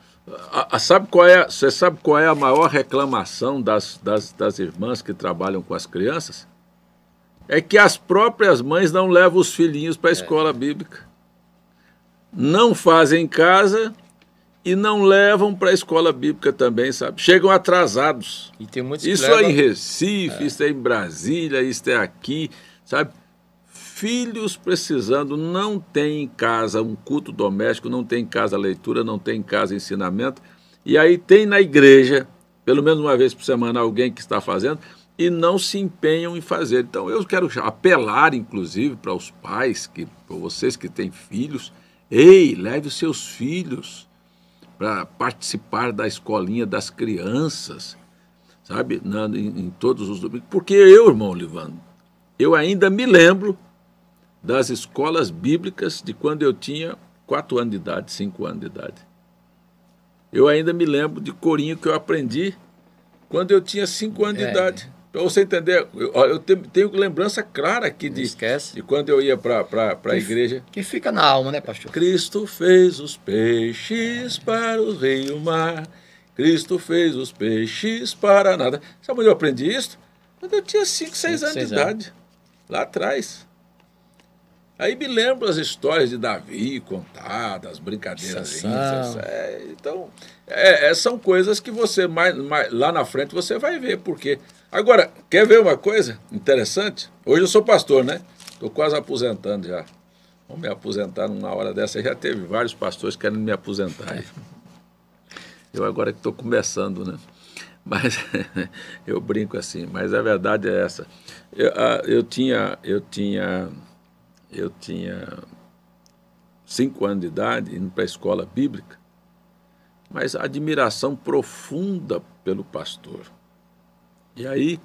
você sabe qual é a maior reclamação das irmãs que trabalham com as crianças? É que as próprias mães não levam os filhinhos para a escola bíblica. Não fazem em casa... E não levam para a escola bíblica também, sabe? Chegam atrasados. E tem muitos isso é em Recife, isso é em Brasília, isso é aqui, sabe? Filhos precisando, não tem em casa um culto doméstico, não tem em casa leitura, não tem em casa ensinamento. E aí tem na igreja, pelo menos uma vez por semana, alguém que está fazendo e não se empenham em fazer. Então eu quero apelar, inclusive, para os pais, para vocês que têm filhos, leve os seus filhos para participar da escolinha das crianças, sabe, em todos os domingos. Porque eu, irmão Livando, eu ainda me lembro das escolas bíblicas de quando eu tinha 4 anos de idade, 5 anos de idade. Eu ainda me lembro de corinho que eu aprendi Quando eu tinha 5 anos de idade. Para você entender, eu tenho lembrança clara aqui de quando eu ia para a igreja. Que fica na alma, né, pastor? Cristo fez os peixes para o rio mar. Cristo fez os peixes para nada. Sabe onde eu aprendi isso? Quando eu tinha 5, 6 anos de idade. Lá atrás. Aí me lembro as histórias de Davi contadas, as brincadeiras. Então, são coisas que você lá na frente você vai ver. Porque agora, quer ver uma coisa interessante? Hoje eu sou pastor, né? Estou quase aposentando já. Vou me aposentar numa hora dessa. Já teve vários pastores querendo me aposentar. Eu agora que estou começando, né? Mas eu brinco assim, mas a verdade é essa. Eu tinha 5 anos de idade, indo para a escola bíblica, mas admiração profunda pelo pastor. E aí,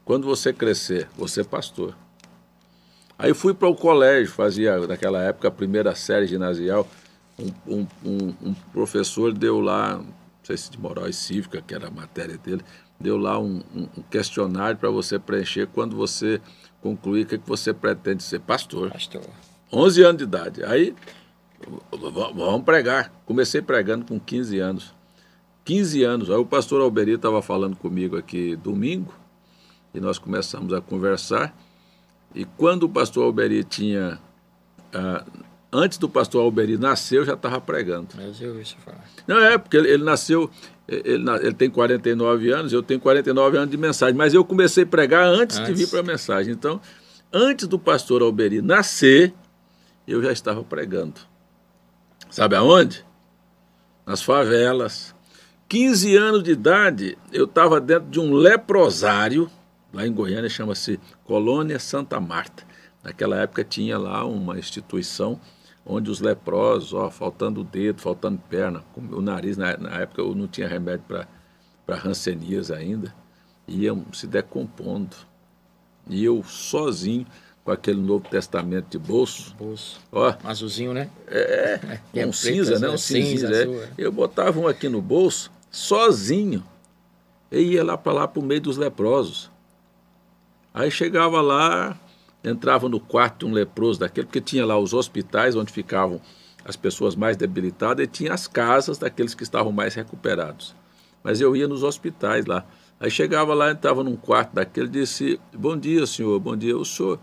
quando você crescer, você é pastor. Aí fui para o colégio, fazia naquela época a primeira série ginasial, um professor deu lá, não sei se de moral e cívica, que era a matéria dele, deu lá um questionário para você preencher quando você concluir o que você pretende ser pastor. 11 anos de idade. Aí, vamos pregar. Comecei pregando com 15 anos. 15 anos. Aí o pastor Alberi estava falando comigo aqui domingo, e nós começamos a conversar. E quando o pastor Alberi tinha... antes do pastor Alberi nascer, eu já estava pregando. Mas eu isso falar. Não, porque ele nasceu... Ele tem 49 anos, eu tenho 49 anos de mensagem, mas eu comecei a pregar antes de vir para a mensagem. Então, antes do pastor Alberi nascer, eu já estava pregando. Sabe aonde? Nas favelas. 15 anos de idade, eu estava dentro de um leprosário, lá em Goiânia, chama-se Colônia Santa Marta. Naquela época tinha lá uma instituição onde os leprosos, faltando o dedo, faltando perna, o nariz, na época eu não tinha remédio para rancenias ainda, iam se decompondo. E eu sozinho, com aquele Novo Testamento de bolso. Azulzinho, né? Um cinza, né? Um cinza. Eu botava um aqui no bolso, sozinho, e ia lá para o meio dos leprosos. Aí chegava lá... entrava no quarto de um leproso daquele, porque tinha lá os hospitais onde ficavam as pessoas mais debilitadas e tinha as casas daqueles que estavam mais recuperados. Mas eu ia nos hospitais lá. Aí chegava lá, entrava num quarto daquele e disse: bom dia, senhor, bom dia. O senhor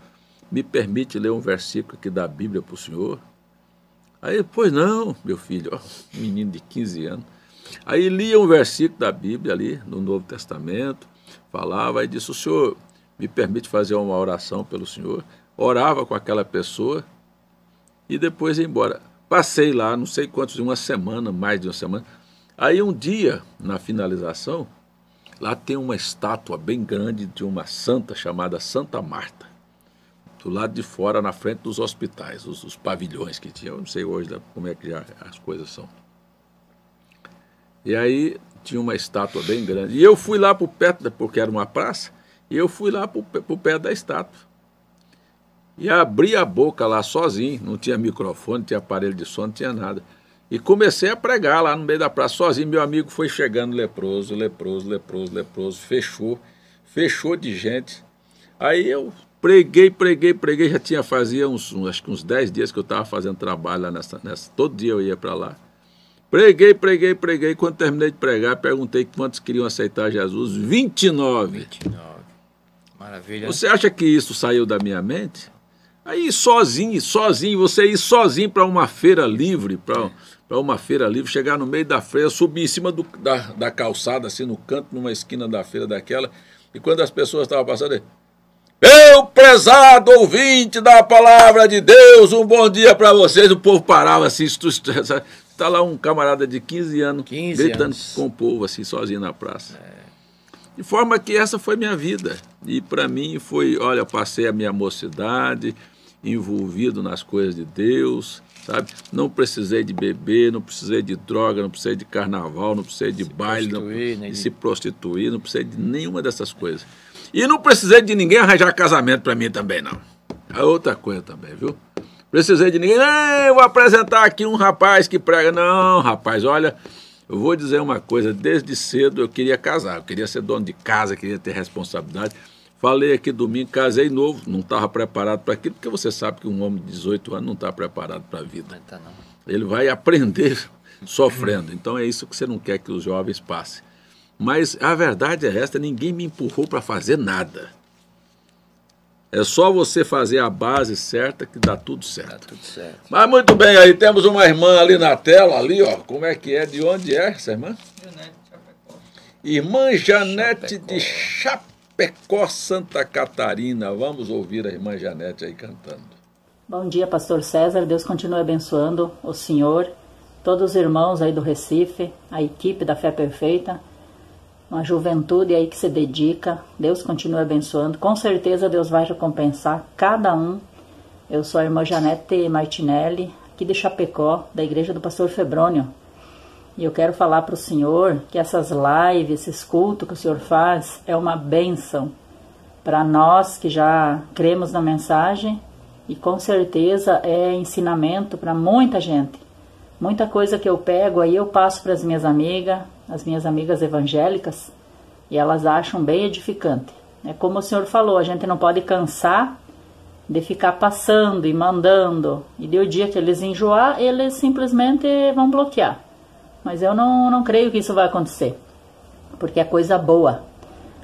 me permite ler um versículo aqui da Bíblia para o senhor? Aí, pois não, meu filho, um menino de 15 anos. Aí lia um versículo da Bíblia ali, no Novo Testamento, falava e disse: o senhor me permite fazer uma oração pelo senhor? Orava com aquela pessoa e depois ia embora. Passei lá, não sei quantos, uma semana, mais de uma semana. Aí um dia, na finalização, lá tem uma estátua bem grande de uma santa chamada Santa Marta, do lado de fora, na frente dos hospitais, os pavilhões que tinha. Eu não sei hoje como é que já as coisas são. E aí tinha uma estátua bem grande. E eu fui lá por perto, porque era uma praça, e eu fui lá por perto da estátua. E abri a boca lá sozinho, não tinha microfone, não tinha aparelho de som, não tinha nada. E comecei a pregar lá no meio da praça sozinho. Meu amigo foi chegando leproso, fechou de gente. Aí eu preguei, já tinha fazia acho que uns 10 dias que eu estava fazendo trabalho lá nessa. Todo dia eu ia para lá. Preguei. Quando terminei de pregar, perguntei quantos queriam aceitar Jesus. 29. Maravilha. Você acha que isso saiu da minha mente? Aí sozinho, você ir sozinho para uma feira livre, para uma feira livre, chegar no meio da feira, subir em cima da calçada, assim, no canto, numa esquina da feira daquela, e quando as pessoas estavam passando, meu prezado ouvinte da palavra de Deus, um bom dia para vocês, o povo parava assim, está lá um camarada de 15 anos, gritando com o povo, assim, sozinho na praça. De forma que essa foi minha vida, e para mim foi, olha, eu passei a minha mocidade, envolvido nas coisas de Deus, sabe? Não precisei de beber, não precisei de droga, não precisei de carnaval, não precisei de baile, de se prostituir, não precisei de nenhuma dessas coisas. E não precisei de ninguém arranjar casamento para mim também, não. É outra coisa também, viu? Precisei de ninguém, eu vou apresentar aqui um rapaz que prega. Não, rapaz, olha, Eu vou dizer uma coisa, desde cedo eu queria casar, eu queria ser dono de casa, queria ter responsabilidade. Falei aqui domingo, casei novo, não estava preparado para aquilo, porque você sabe que um homem de 18 anos não está preparado para a vida. Ele vai aprender sofrendo, então é isso que você não quer que os jovens passem. Mas a verdade é esta, ninguém me empurrou para fazer nada. É só você fazer a base certa que dá tudo certo. Dá tudo certo. Mas muito bem, aí temos uma irmã ali na tela, ali, ó. Como é que é? De onde é essa irmã? Janete Chapecó. Irmã Janete de Chapecó, Santa Catarina. Vamos ouvir a irmã Janete aí cantando. Bom dia, pastor César. Deus continue abençoando o senhor, todos os irmãos aí do Recife, a equipe da Fé Perfeita, uma juventude aí que se dedica. Deus continue abençoando. Com certeza Deus vai recompensar cada um. Eu sou a irmã Janete Martinelli, aqui de Chapecó, da igreja do pastor Febrônio. E eu quero falar para o senhor que essas lives, esses cultos que o senhor faz, é uma bênção para nós que já cremos na mensagem, e com certeza é ensinamento para muita gente. Muita coisa que eu pego aí eu passo para as minhas amigas evangélicas, e elas acham bem edificante. É como o senhor falou, a gente não pode cansar de ficar passando e mandando, e de o dia que eles enjoar, eles simplesmente vão bloquear. Mas eu não creio que isso vai acontecer, porque é coisa boa.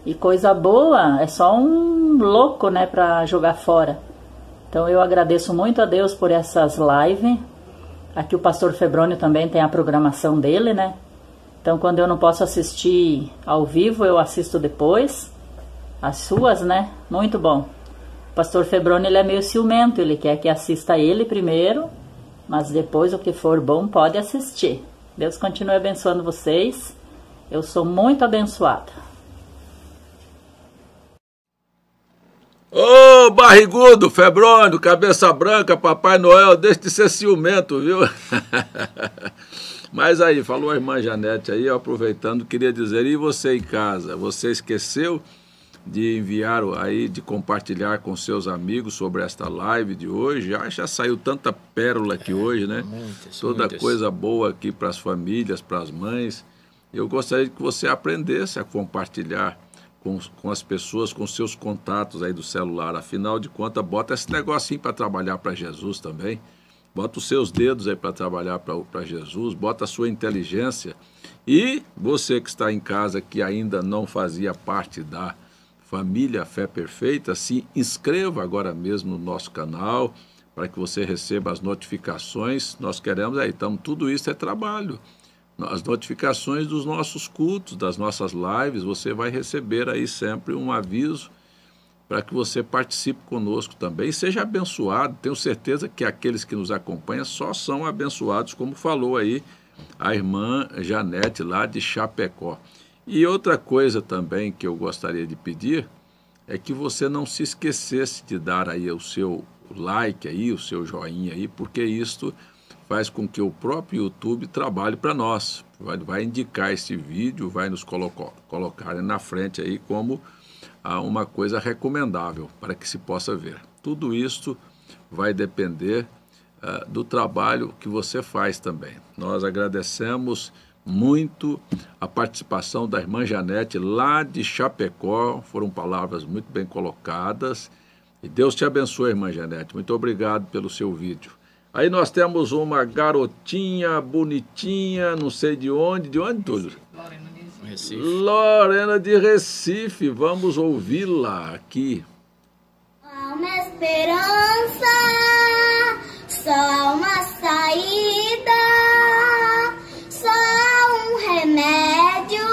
E coisa boa é só um louco, né, para jogar fora. Então eu agradeço muito a Deus por essas lives. Aqui o pastor Febrônio também tem a programação dele, né? Então quando eu não posso assistir ao vivo, eu assisto depois. As suas, né? Muito bom. O pastor Febrônio, ele é meio ciumento, ele quer que assista ele primeiro, mas depois o que for bom pode assistir. Deus continue abençoando vocês. Eu sou muito abençoada. Ô, barrigudo, Febrônio, cabeça branca, Papai Noel, deixa de ser ciumento, viu? Mas aí, falou a irmã Janete aí, aproveitando, queria dizer, e você em casa, você esqueceu de enviar aí, de compartilhar com seus amigos sobre esta live de hoje? Já saiu tanta pérola aqui hoje, né? Toda coisa boa aqui para as famílias, para as mães. Eu gostaria que você aprendesse a compartilhar com as pessoas, com seus contatos aí do celular. Afinal de contas, bota esse negocinho para trabalhar para Jesus também. Bota os seus dedos aí para trabalhar para Jesus, bota a sua inteligência. E você que está em casa, que ainda não fazia parte da família Fé Perfeita, se inscreva agora mesmo no nosso canal, para que você receba as notificações. Nós queremos aí, então, tudo isso é trabalho. As notificações dos nossos cultos, das nossas lives, você vai receber aí sempre um aviso para que você participe conosco também e seja abençoado. Tenho certeza que aqueles que nos acompanham só são abençoados, como falou aí a irmã Janete lá de Chapecó. E outra coisa também que eu gostaria de pedir é que você não se esquecesse de dar aí o seu like aí, o seu joinha aí, porque isto faz com que o próprio YouTube trabalhe para nós. Vai indicar esse vídeo, vai nos colocar na frente aí como uma coisa recomendável para que se possa ver. Tudo isso vai depender do trabalho que você faz também. Nós agradecemos muito a participação da irmã Janete lá de Chapecó. Foram palavras muito bem colocadas. E Deus te abençoe, irmã Janete. Muito obrigado pelo seu vídeo. Aí nós temos uma garotinha bonitinha, não sei de onde Túlio? Lorena de Recife. Lorena de Recife, vamos ouvi-la aqui. Há uma esperança, só há uma saída, só há um remédio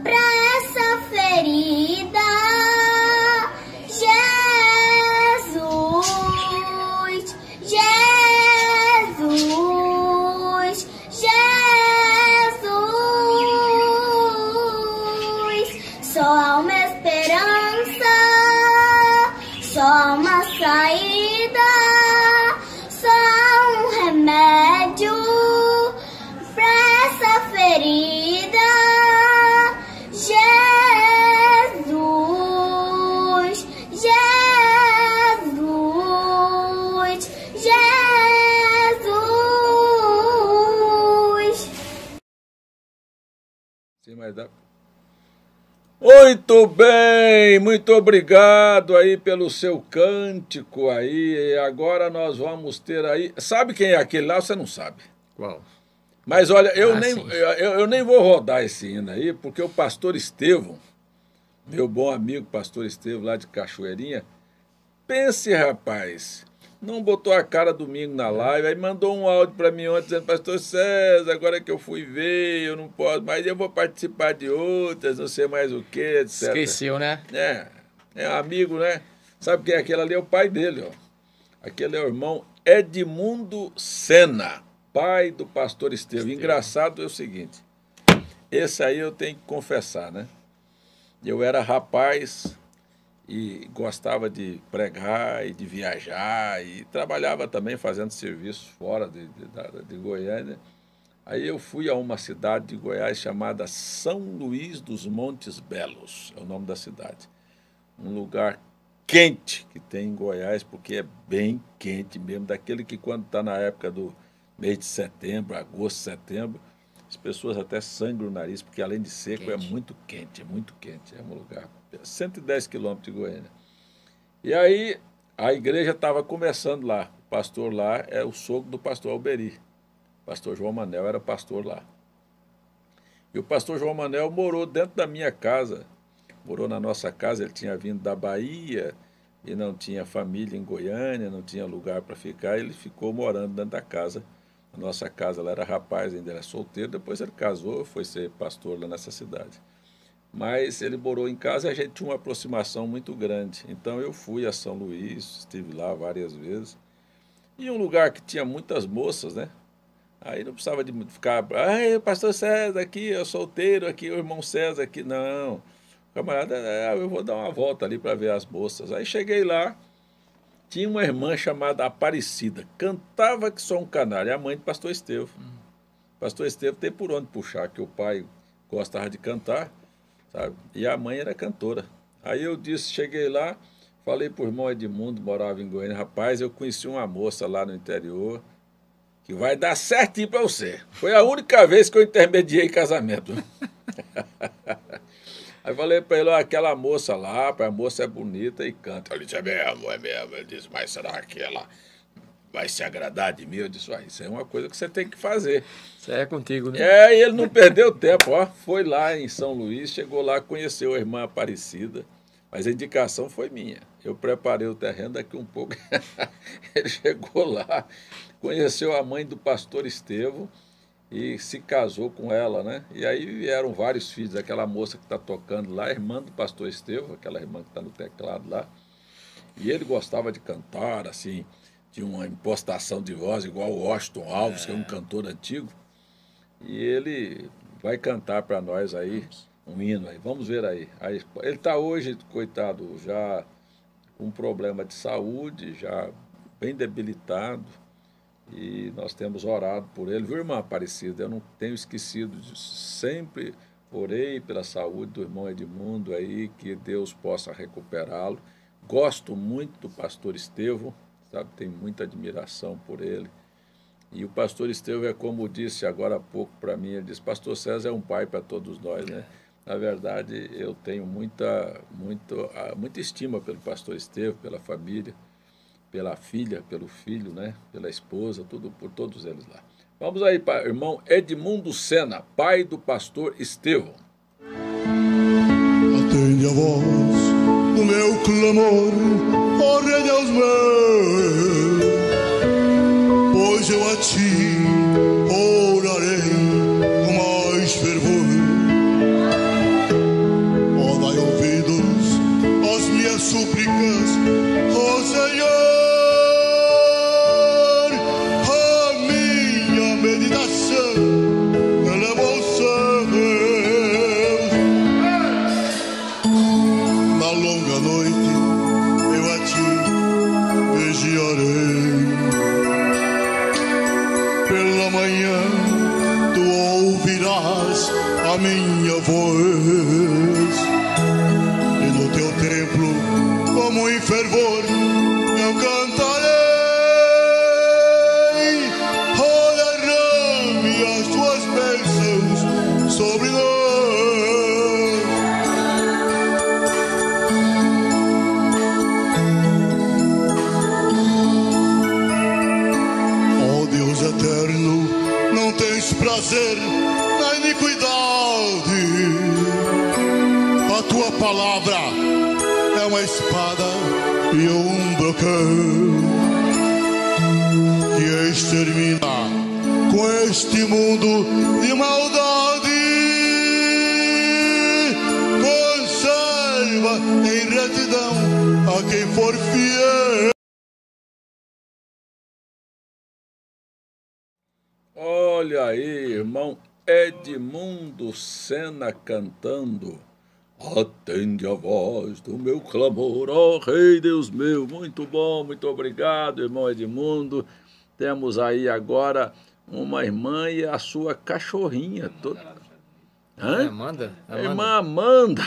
pra essa ferida. Saída, só um remédio. Sim, mas dá. Muito bem, muito obrigado aí pelo seu cântico aí. E agora nós vamos ter aí. Sabe quem é aquele lá? Você não sabe. Qual? Mas olha, Sim. eu nem vou rodar esse hino aí, porque o pastor Estevão, meu bom amigo pastor Estevão lá de Cachoeirinha, pense, rapaz, não botou a cara domingo na live, aí mandou um áudio para mim ontem dizendo, pastor César, agora que eu fui ver, eu não posso, mas eu vou participar de outras, não sei mais o que, etc. Esqueceu, né? É um amigo, né? Sabe quem é aquele ali? É o pai dele, ó. Aquele é o irmão Edmundo Sena, pai do pastor Estevão. Engraçado é o seguinte, esse aí eu tenho que confessar, né? Eu era rapaz e gostava de pregar e de viajar e trabalhava também fazendo serviços fora de Goiânia. Aí eu fui a uma cidade de Goiás chamada São Luís dos Montes Belos, é o nome da cidade. Um lugar quente que tem em Goiás, porque é bem quente mesmo, daquele que quando está na época do mês de setembro, agosto, setembro, as pessoas até sangram o nariz, porque além de seco quente. É muito quente, é muito quente. É um lugar, 110 quilômetros de Goiânia. E aí a igreja estava começando lá. O pastor lá é o sogro do pastor Alberi. O pastor João Manel era pastor lá. E o pastor João Manel morou dentro da minha casa, morou na nossa casa, ele tinha vindo da Bahia e não tinha família em Goiânia, não tinha lugar para ficar, ele ficou morando dentro da casa. A nossa casa, ela era rapaz, ainda era solteiro, depois ele casou, foi ser pastor lá nessa cidade. Mas ele morou em casa e a gente tinha uma aproximação muito grande. Então eu fui a São Luís, estive lá várias vezes. E um lugar que tinha muitas moças, né? Aí não precisava de ficar, pastor César aqui, eu solteiro aqui, o irmão César aqui. Não, camarada, eu vou dar uma volta ali para ver as moças. Aí cheguei lá, tinha uma irmã chamada Aparecida, cantava que só um canário, é a mãe do pastor Estevão. Pastor Estevão tem por onde puxar, que o pai gostava de cantar, sabe? E a mãe era cantora. Aí eu disse, cheguei lá, falei pro irmão Edmundo, morava em Goiânia, rapaz, eu conheci uma moça lá no interior, que vai dar certinho para você. Foi a única vez que eu intermediei casamento. Aí falei para ele, ó, aquela moça lá, a moça é bonita e canta. Ele disse, é mesmo, é mesmo. Ele disse, mas será que ela vai se agradar de mim? Eu disse, isso é uma coisa que você tem que fazer. Isso é contigo, né? E ele não perdeu tempo, ó. Foi lá em São Luís, chegou lá, conheceu a irmã Aparecida, mas a indicação foi minha. Eu preparei o terreno, daqui um pouco ele chegou lá, conheceu a mãe do pastor Estevão e se casou com ela, né? E aí vieram vários filhos, aquela moça que está tocando lá, irmã do pastor Estevão, aquela irmã que está no teclado lá. E ele gostava de cantar, assim, tinha uma impostação de voz igual o Washington Alves, que é um cantor antigo. E ele vai cantar para nós aí um hino aí. Vamos ver aí. Ele está hoje, coitado, já com um problema de saúde, já bem debilitado. E nós temos orado por ele, viu, irmã Aparecida? Eu não tenho esquecido disso. Sempre orei pela saúde do irmão Edmundo aí, que Deus possa recuperá-lo. Gosto muito do pastor Estevão, sabe? Tenho muita admiração por ele. E o pastor Estevão é como disse agora há pouco para mim, ele disse, pastor César é um pai para todos nós, né? Na verdade, eu tenho muita estima pelo pastor Estevão, pela família, pela filha, pelo filho, né? Pela esposa, por todos eles lá. Vamos aí para o irmão Edmundo Sena, pai do pastor Estevão. Atende a voz do meu clamor, ó Rei Deus meu, pois eu a ti orarei com mais fervor. Ó, dai ouvidos às minhas súplicas, ó Senhor. A minha voz, e no teu templo, como em fervor, eu cantarei. Oh, derrame as tuas bênçãos sobre nós. palavra é uma espada e um brocão que extermina com este mundo de maldade. Conserva em retidão a quem for fiel. Olha aí, irmão Edmundo Sena cantando. Atende a voz do meu clamor, ó Rei Deus meu. Muito bom, muito obrigado, irmão Edmundo. Temos aí agora uma irmã e a sua cachorrinha. Hã? Amanda? Irmã Amanda.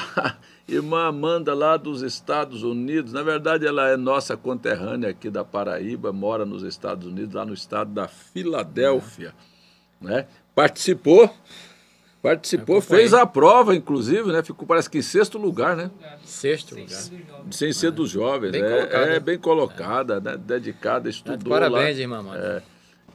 Irmã Amanda lá dos Estados Unidos. Na verdade, ela é nossa conterrânea aqui da Paraíba, mora nos Estados Unidos, lá no estado da Filadélfia. Né? Participou, fez a prova, inclusive, né? Ficou, parece que em 6º lugar, né? 6º lugar. Sem ser dos jovens. Bem bem colocada, né? Dedicada, estudou Parabéns, lá. irmã Amanda.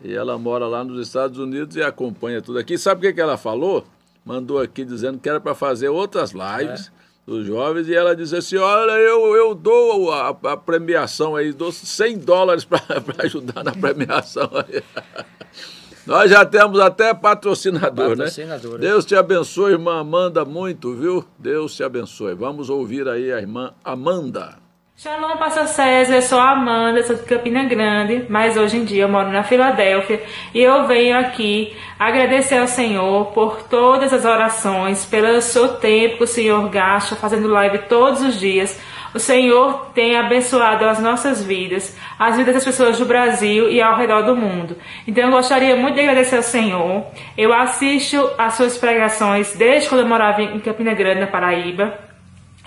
E ela mora lá nos Estados Unidos e acompanha tudo aqui. Sabe o que ela falou? Mandou aqui dizendo que era para fazer outras lives dos jovens, e ela disse assim, olha, eu dou a premiação aí, dou $100 para ajudar na premiação aí. Nós já temos até patrocinador, né? Deus te abençoe, irmã Amanda, muito, viu? Deus te abençoe. Vamos ouvir aí a irmã Amanda. Shalom, pastor César, eu sou a Amanda, sou de Campina Grande, mas hoje em dia eu moro na Filadélfia e eu venho aqui agradecer ao Senhor por todas as orações, pelo seu tempo que o Senhor gasta fazendo live todos os dias. O Senhor tem abençoado as nossas vidas, as vidas das pessoas do Brasil e ao redor do mundo. Então eu gostaria muito de agradecer ao Senhor. Eu assisto às suas pregações desde quando eu morava em Campina Grande, na Paraíba.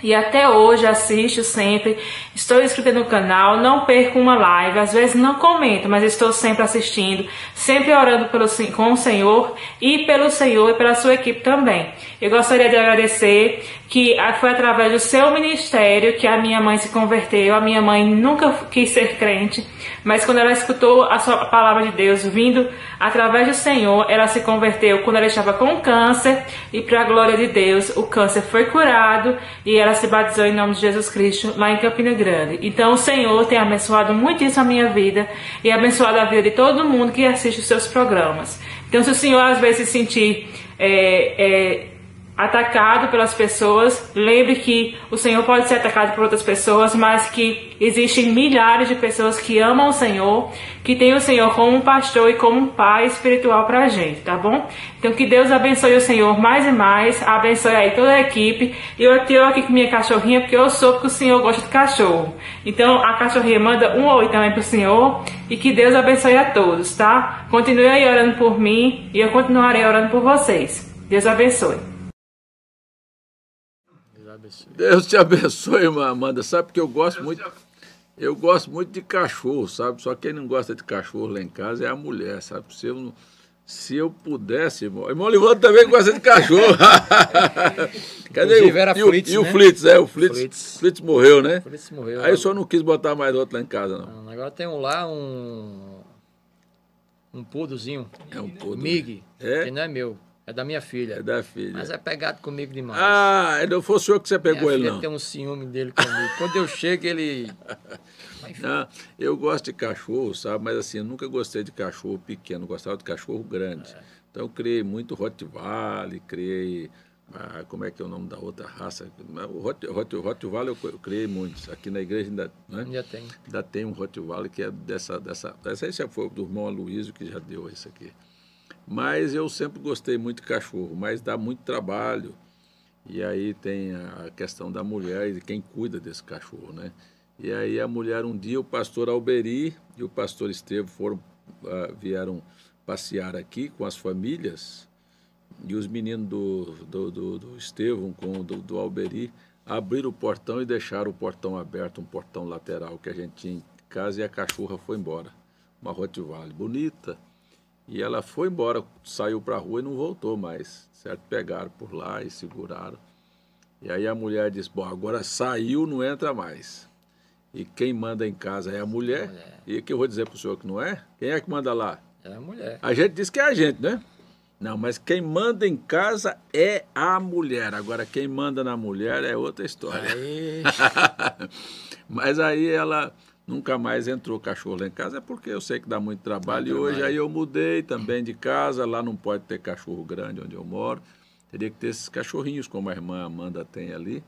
E até hoje assisto sempre, estou inscrita no canal, não perco uma live, às vezes não comento, mas estou sempre assistindo, sempre orando com o Senhor e pelo Senhor e pela sua equipe também. Eu gostaria de agradecer que foi através do seu ministério que a minha mãe se converteu. A minha mãe nunca quis ser crente, mas quando ela escutou a palavra de Deus vindo através do Senhor, ela se converteu quando ela estava com câncer, e para a glória de Deus, o câncer foi curado e ela se batizou em nome de Jesus Cristo lá em Campina Grande. Então o Senhor tem abençoado muitíssimo a minha vida e abençoado a vida de todo mundo que assiste os seus programas. Então se o Senhor às vezes se sentir atacado pelas pessoas, lembre que o Senhor pode ser atacado por outras pessoas, mas que existem milhares de pessoas que amam o Senhor, que tem o Senhor como um pastor e como um pai espiritual pra gente, tá bom? Então que Deus abençoe o Senhor mais e mais, abençoe aí toda a equipe. E eu estou aqui com minha cachorrinha, porque eu soube que o Senhor gosta de cachorro. Então a cachorrinha manda um oi também pro Senhor, e que Deus abençoe a todos, tá? Continue aí orando por mim, e eu continuarei orando por vocês. Deus abençoe. Deus te abençoe, irmã Amanda. Sabe porque eu gosto muito de cachorro, sabe? Só quem não gosta de cachorro lá em casa é a mulher, sabe? Se eu pudesse, irmão Livando também gosta de cachorro. Cadê o Flitz, né? O Flitz morreu, né? Flitz morreu. Aí eu só não quis botar mais outro lá em casa, não. Agora tem um poodlezinho. É um poodle. Mig, que não é meu. É da minha filha. É da filha. Mas é pegado comigo demais. Ah, não foi o senhor que você pegou ele, não. Tem um ciúme dele comigo. Quando eu chego, ele... Não, eu gosto de cachorro, sabe? Mas assim, eu nunca gostei de cachorro pequeno. Gostava de cachorro grande. Então eu criei muito Rottweiler, criei... como é que é o nome da outra raça? O Rottweiler eu criei muitos. Aqui na igreja ainda, né? Ainda tem um Rottweiler que é dessa aí já foi do irmão Aloysio que já deu isso aqui. Mas eu sempre gostei muito de cachorro, mas dá muito trabalho. E aí tem a questão da mulher e de quem cuida desse cachorro, né? E aí a mulher, um dia, o pastor Alberi e o pastor Estevão vieram passear aqui com as famílias, e os meninos do Estevão com do Alberi abriram o portão e deixaram o portão aberto, um portão lateral que a gente tinha em casa, e a cachorra foi embora. Uma Rottweiler bonita. E ela foi embora, saiu para a rua e não voltou mais, certo? Pegaram por lá e seguraram. E aí a mulher disse, bom, agora saiu, não entra mais. E quem manda em casa é a mulher. E o que eu vou dizer para o senhor que não é? Quem é que manda lá? É a mulher. A gente diz que é a gente, né? Não, mas quem manda em casa é a mulher. Agora, quem manda na mulher é outra história. Aí, Mas aí ela nunca mais entrou cachorro lá em casa, é porque eu sei que dá muito trabalho. E hoje aí eu mudei também de casa, lá não pode ter cachorro grande onde eu moro. Teria que ter esses cachorrinhos, como a irmã Amanda tem ali.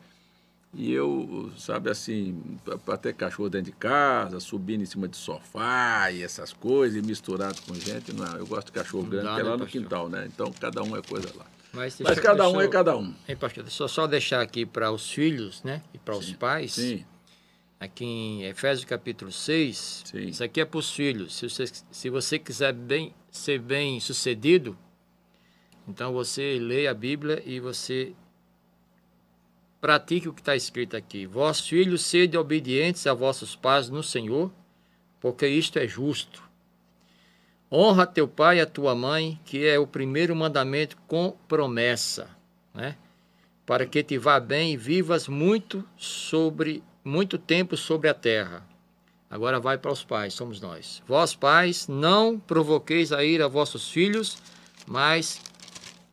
E eu, sabe assim, para ter cachorro dentro de casa, subindo em cima de sofá e essas coisas, e misturado com gente, não. Eu gosto de cachorro grande, que é lá no quintal, né? Então, cada um é coisa lá. Mas cada um é cada um. Hein, pastor, deixa eu só deixar aqui para os filhos, né? E para os pais. Sim. Aqui em Efésios capítulo 6, Sim. Isso aqui é para os filhos. Se você quiser ser bem sucedido, então você lê a Bíblia e você pratique o que está escrito aqui. Vós, filhos, sede obedientes a vossos pais no Senhor, porque isto é justo. Honra teu pai e a tua mãe, que é o primeiro mandamento com promessa, né? Para que te vá bem e vivas muito tempo sobre a terra. Agora vai para os pais, somos nós. Vós, pais, não provoqueis a ira a vossos filhos, mas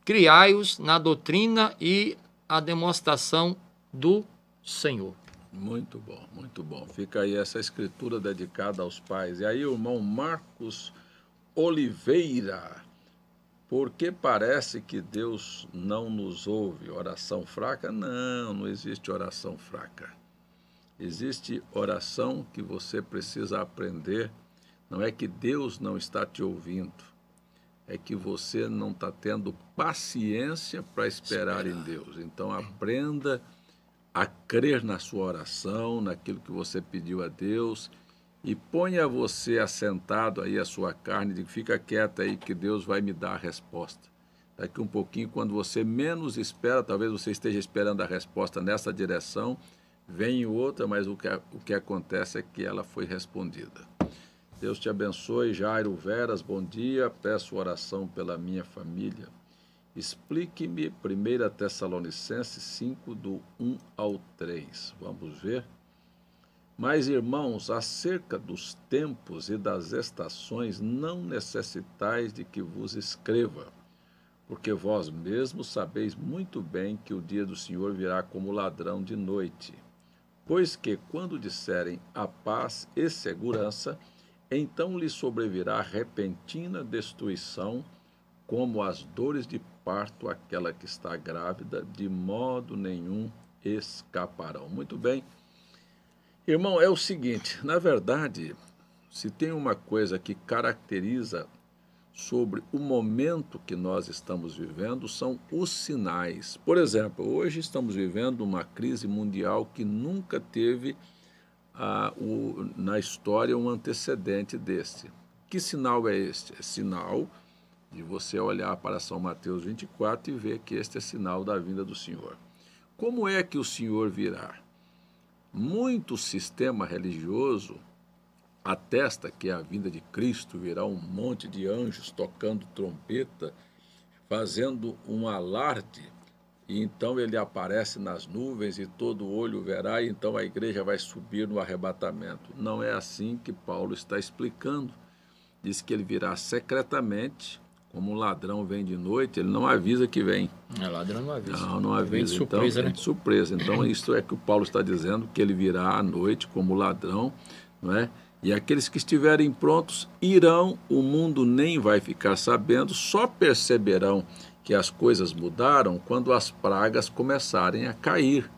criai-os na doutrina e a demonstração do Senhor. Muito bom, muito bom. Fica aí essa escritura dedicada aos pais. E aí o irmão Marcos Oliveira, porque parece que Deus não nos ouve. Oração fraca? Não, não existe oração fraca. Existe oração que você precisa aprender. Não é que Deus não está te ouvindo, é que você não está tendo paciência para esperar em Deus. Então aprenda a crer na sua oração, naquilo que você pediu a Deus, e ponha você assentado aí a sua carne, e fica quieto aí que Deus vai me dar a resposta. Daqui um pouquinho, quando você menos espera, talvez você esteja esperando a resposta nessa direção, vem outra, mas o que acontece é que ela foi respondida. Deus te abençoe. Jairo Veras, bom dia. Peço oração pela minha família. Explique-me 1 Tessalonicenses 5, do 1 ao 3. Vamos ver. Mas, irmãos, acerca dos tempos e das estações, não necessitais de que vos escreva, porque vós mesmos sabeis muito bem que o dia do Senhor virá como ladrão de noite. Pois que, quando disserem a paz e segurança, então lhe sobrevirá repentina destruição, como as dores de parto àquela que está grávida, de modo nenhum escaparão. Muito bem. Irmão, é o seguinte, na verdade, se tem uma coisa que caracteriza sobre o momento que nós estamos vivendo, são os sinais. Por exemplo, hoje estamos vivendo uma crise mundial que nunca teve na história um antecedente desse. Que sinal é este? É sinal de você olhar para São Mateus 24 e ver que este é sinal da vinda do Senhor. Como é que o Senhor virá? Muito sistema religioso atesta que a vinda de Cristo virá um monte de anjos tocando trompeta, fazendo um alarde, e então ele aparece nas nuvens e todo olho verá, e então a igreja vai subir no arrebatamento. Não é assim que Paulo está explicando. Diz que ele virá secretamente, como um ladrão vem de noite, ele não avisa que vem. Ladrão não avisa. Não avisa. Vem de surpresa, então, né? De surpresa. Então, isso é que o Paulo está dizendo, que ele virá à noite como ladrão, não é? E aqueles que estiverem prontos irão, o mundo nem vai ficar sabendo, só perceberão que as coisas mudaram quando as pragas começarem a cair.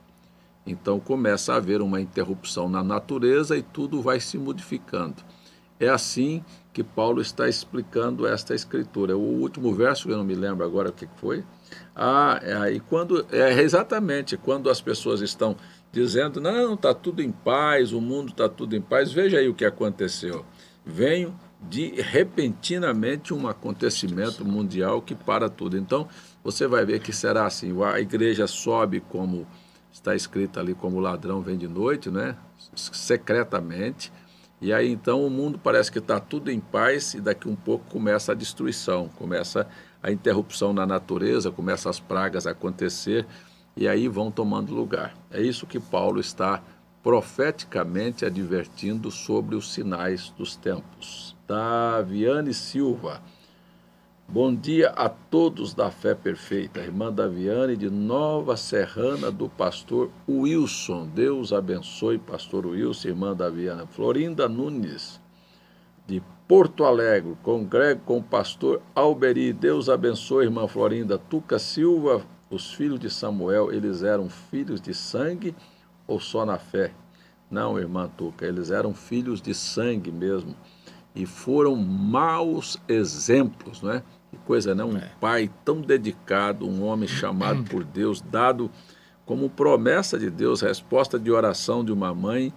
Então começa a haver uma interrupção na natureza e tudo vai se modificando. É assim que Paulo está explicando esta escritura. O último verso, eu não me lembro agora o que foi. Exatamente quando as pessoas estão dizendo, não, está tudo em paz, o mundo está tudo em paz. Veja aí o que aconteceu. Veio repentinamente um acontecimento mundial que para tudo. Então, você vai ver que será assim, a igreja sobe como está escrito ali, como o ladrão vem de noite, né? Secretamente, e aí então o mundo parece que está tudo em paz e daqui um pouco começa a destruição, começa a interrupção na natureza, começa as pragas a acontecer e aí vão tomando lugar. É isso que Paulo está profeticamente advertindo sobre os sinais dos tempos. Daviane Silva. Bom dia a todos da Fé Perfeita. Irmã Daviane de Nova Serrana, do pastor Wilson. Deus abençoe, pastor Wilson, irmã Daviane. Florinda Nunes, de Porto Alegre. Congrego com o pastor Alberi. Deus abençoe, irmã Florinda. Tuca Silva, os filhos de Samuel, eles eram filhos de sangue ou só na fé? Não, irmã Tuca, eles eram filhos de sangue mesmo. E foram maus exemplos, não é? Que coisa, né? Um pai tão dedicado, um homem chamado por Deus, dado como promessa de Deus, resposta de oração de uma mãe,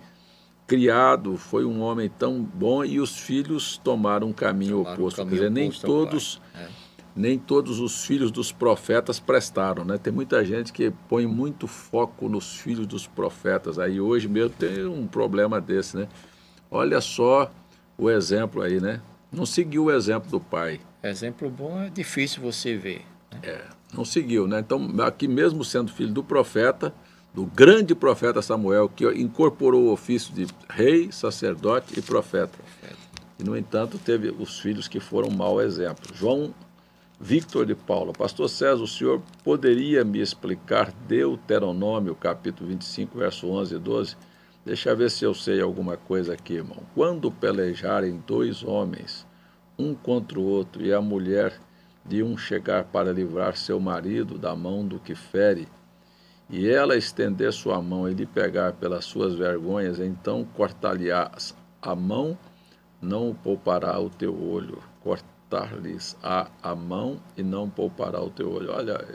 criado, foi um homem tão bom, e os filhos tomaram um caminho oposto. Quer dizer, nem todos os filhos dos profetas prestaram, né? Tem muita gente que põe muito foco nos filhos dos profetas. Aí hoje mesmo tem um problema desse, né? Olha só o exemplo aí, né? Não seguiu o exemplo do pai. Exemplo bom é difícil você ver, né? Não seguiu, né? Então, aqui mesmo sendo filho do profeta, do grande profeta Samuel, que incorporou o ofício de rei, sacerdote e profeta. E, no entanto, teve os filhos que foram mau exemplo. João Victor de Paula. Pastor César, o senhor poderia me explicar Deuteronômio, capítulo 25, verso 11 e 12? Deixa eu ver se eu sei alguma coisa aqui, irmão. Quando pelejarem dois homens, um contra o outro, e a mulher de um chegar para livrar seu marido da mão do que fere, e ela estender sua mão e lhe pegar pelas suas vergonhas, então cortar-lhe-ás a mão, não poupará o teu olho. Cortar-lhes a mão e não poupará o teu olho. Olha,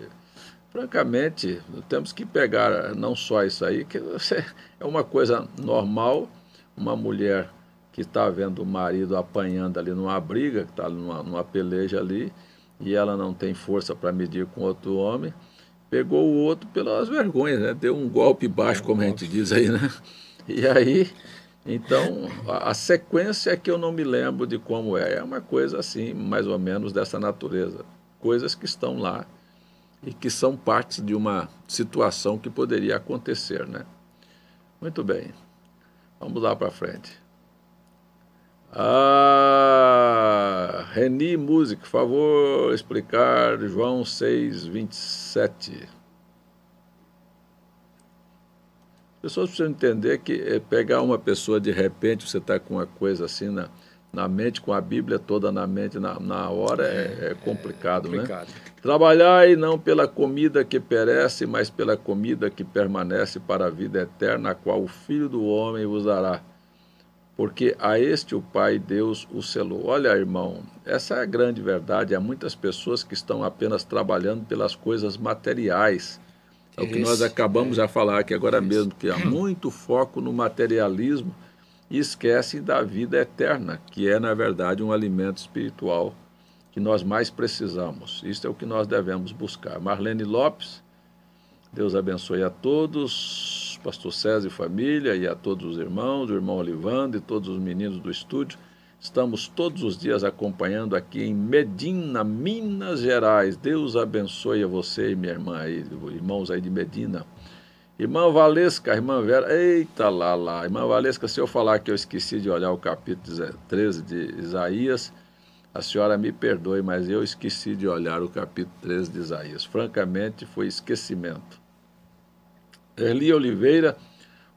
francamente, temos que pegar não só isso aí, que é uma coisa normal, uma mulher que está vendo o marido apanhando ali numa briga, que está numa peleja ali, e ela não tem força para medir com outro homem, pegou o outro pelas vergonhas, né? Deu um golpe baixo, como a gente diz aí, né? E aí, então, a sequência é que eu não me lembro de como é. É uma coisa assim, mais ou menos dessa natureza. Coisas que estão lá e que são partes de uma situação que poderia acontecer, né? Muito bem. Vamos lá para frente. Reni Music, por favor, explicar João 6, 27. As pessoas precisam entender que pegar uma pessoa de repente, você está com uma coisa assim na mente, com a Bíblia toda na mente, na hora, é complicado, né? Trabalhai não pela comida que perece, mas pela comida que permanece para a vida eterna, a qual o Filho do Homem vos dará. Porque a este o Pai Deus o selou. Olha, irmão, essa é a grande verdade. Há muitas pessoas que estão apenas trabalhando pelas coisas materiais. É o que nós acabamos de falar aqui agora mesmo, que há muito foco no materialismo e esquecem da vida eterna, que é, na verdade, um alimento espiritual que nós mais precisamos. Isso é o que nós devemos buscar. Marlene Lopes, Deus abençoe a todos, pastor César e família, e a todos os irmãos, o irmão Olivando e todos os meninos do estúdio. Estamos todos os dias acompanhando aqui em Medina, Minas Gerais. Deus abençoe a você e minha irmã aí, irmãos aí de Medina. Irmã Valesca, irmã Vera, eita lá. Irmã Valesca, se eu falar que eu esqueci de olhar o capítulo 13 de Isaías, a senhora me perdoe, mas eu esqueci de olhar o capítulo 13 de Isaías. Francamente, foi esquecimento. Erli Oliveira,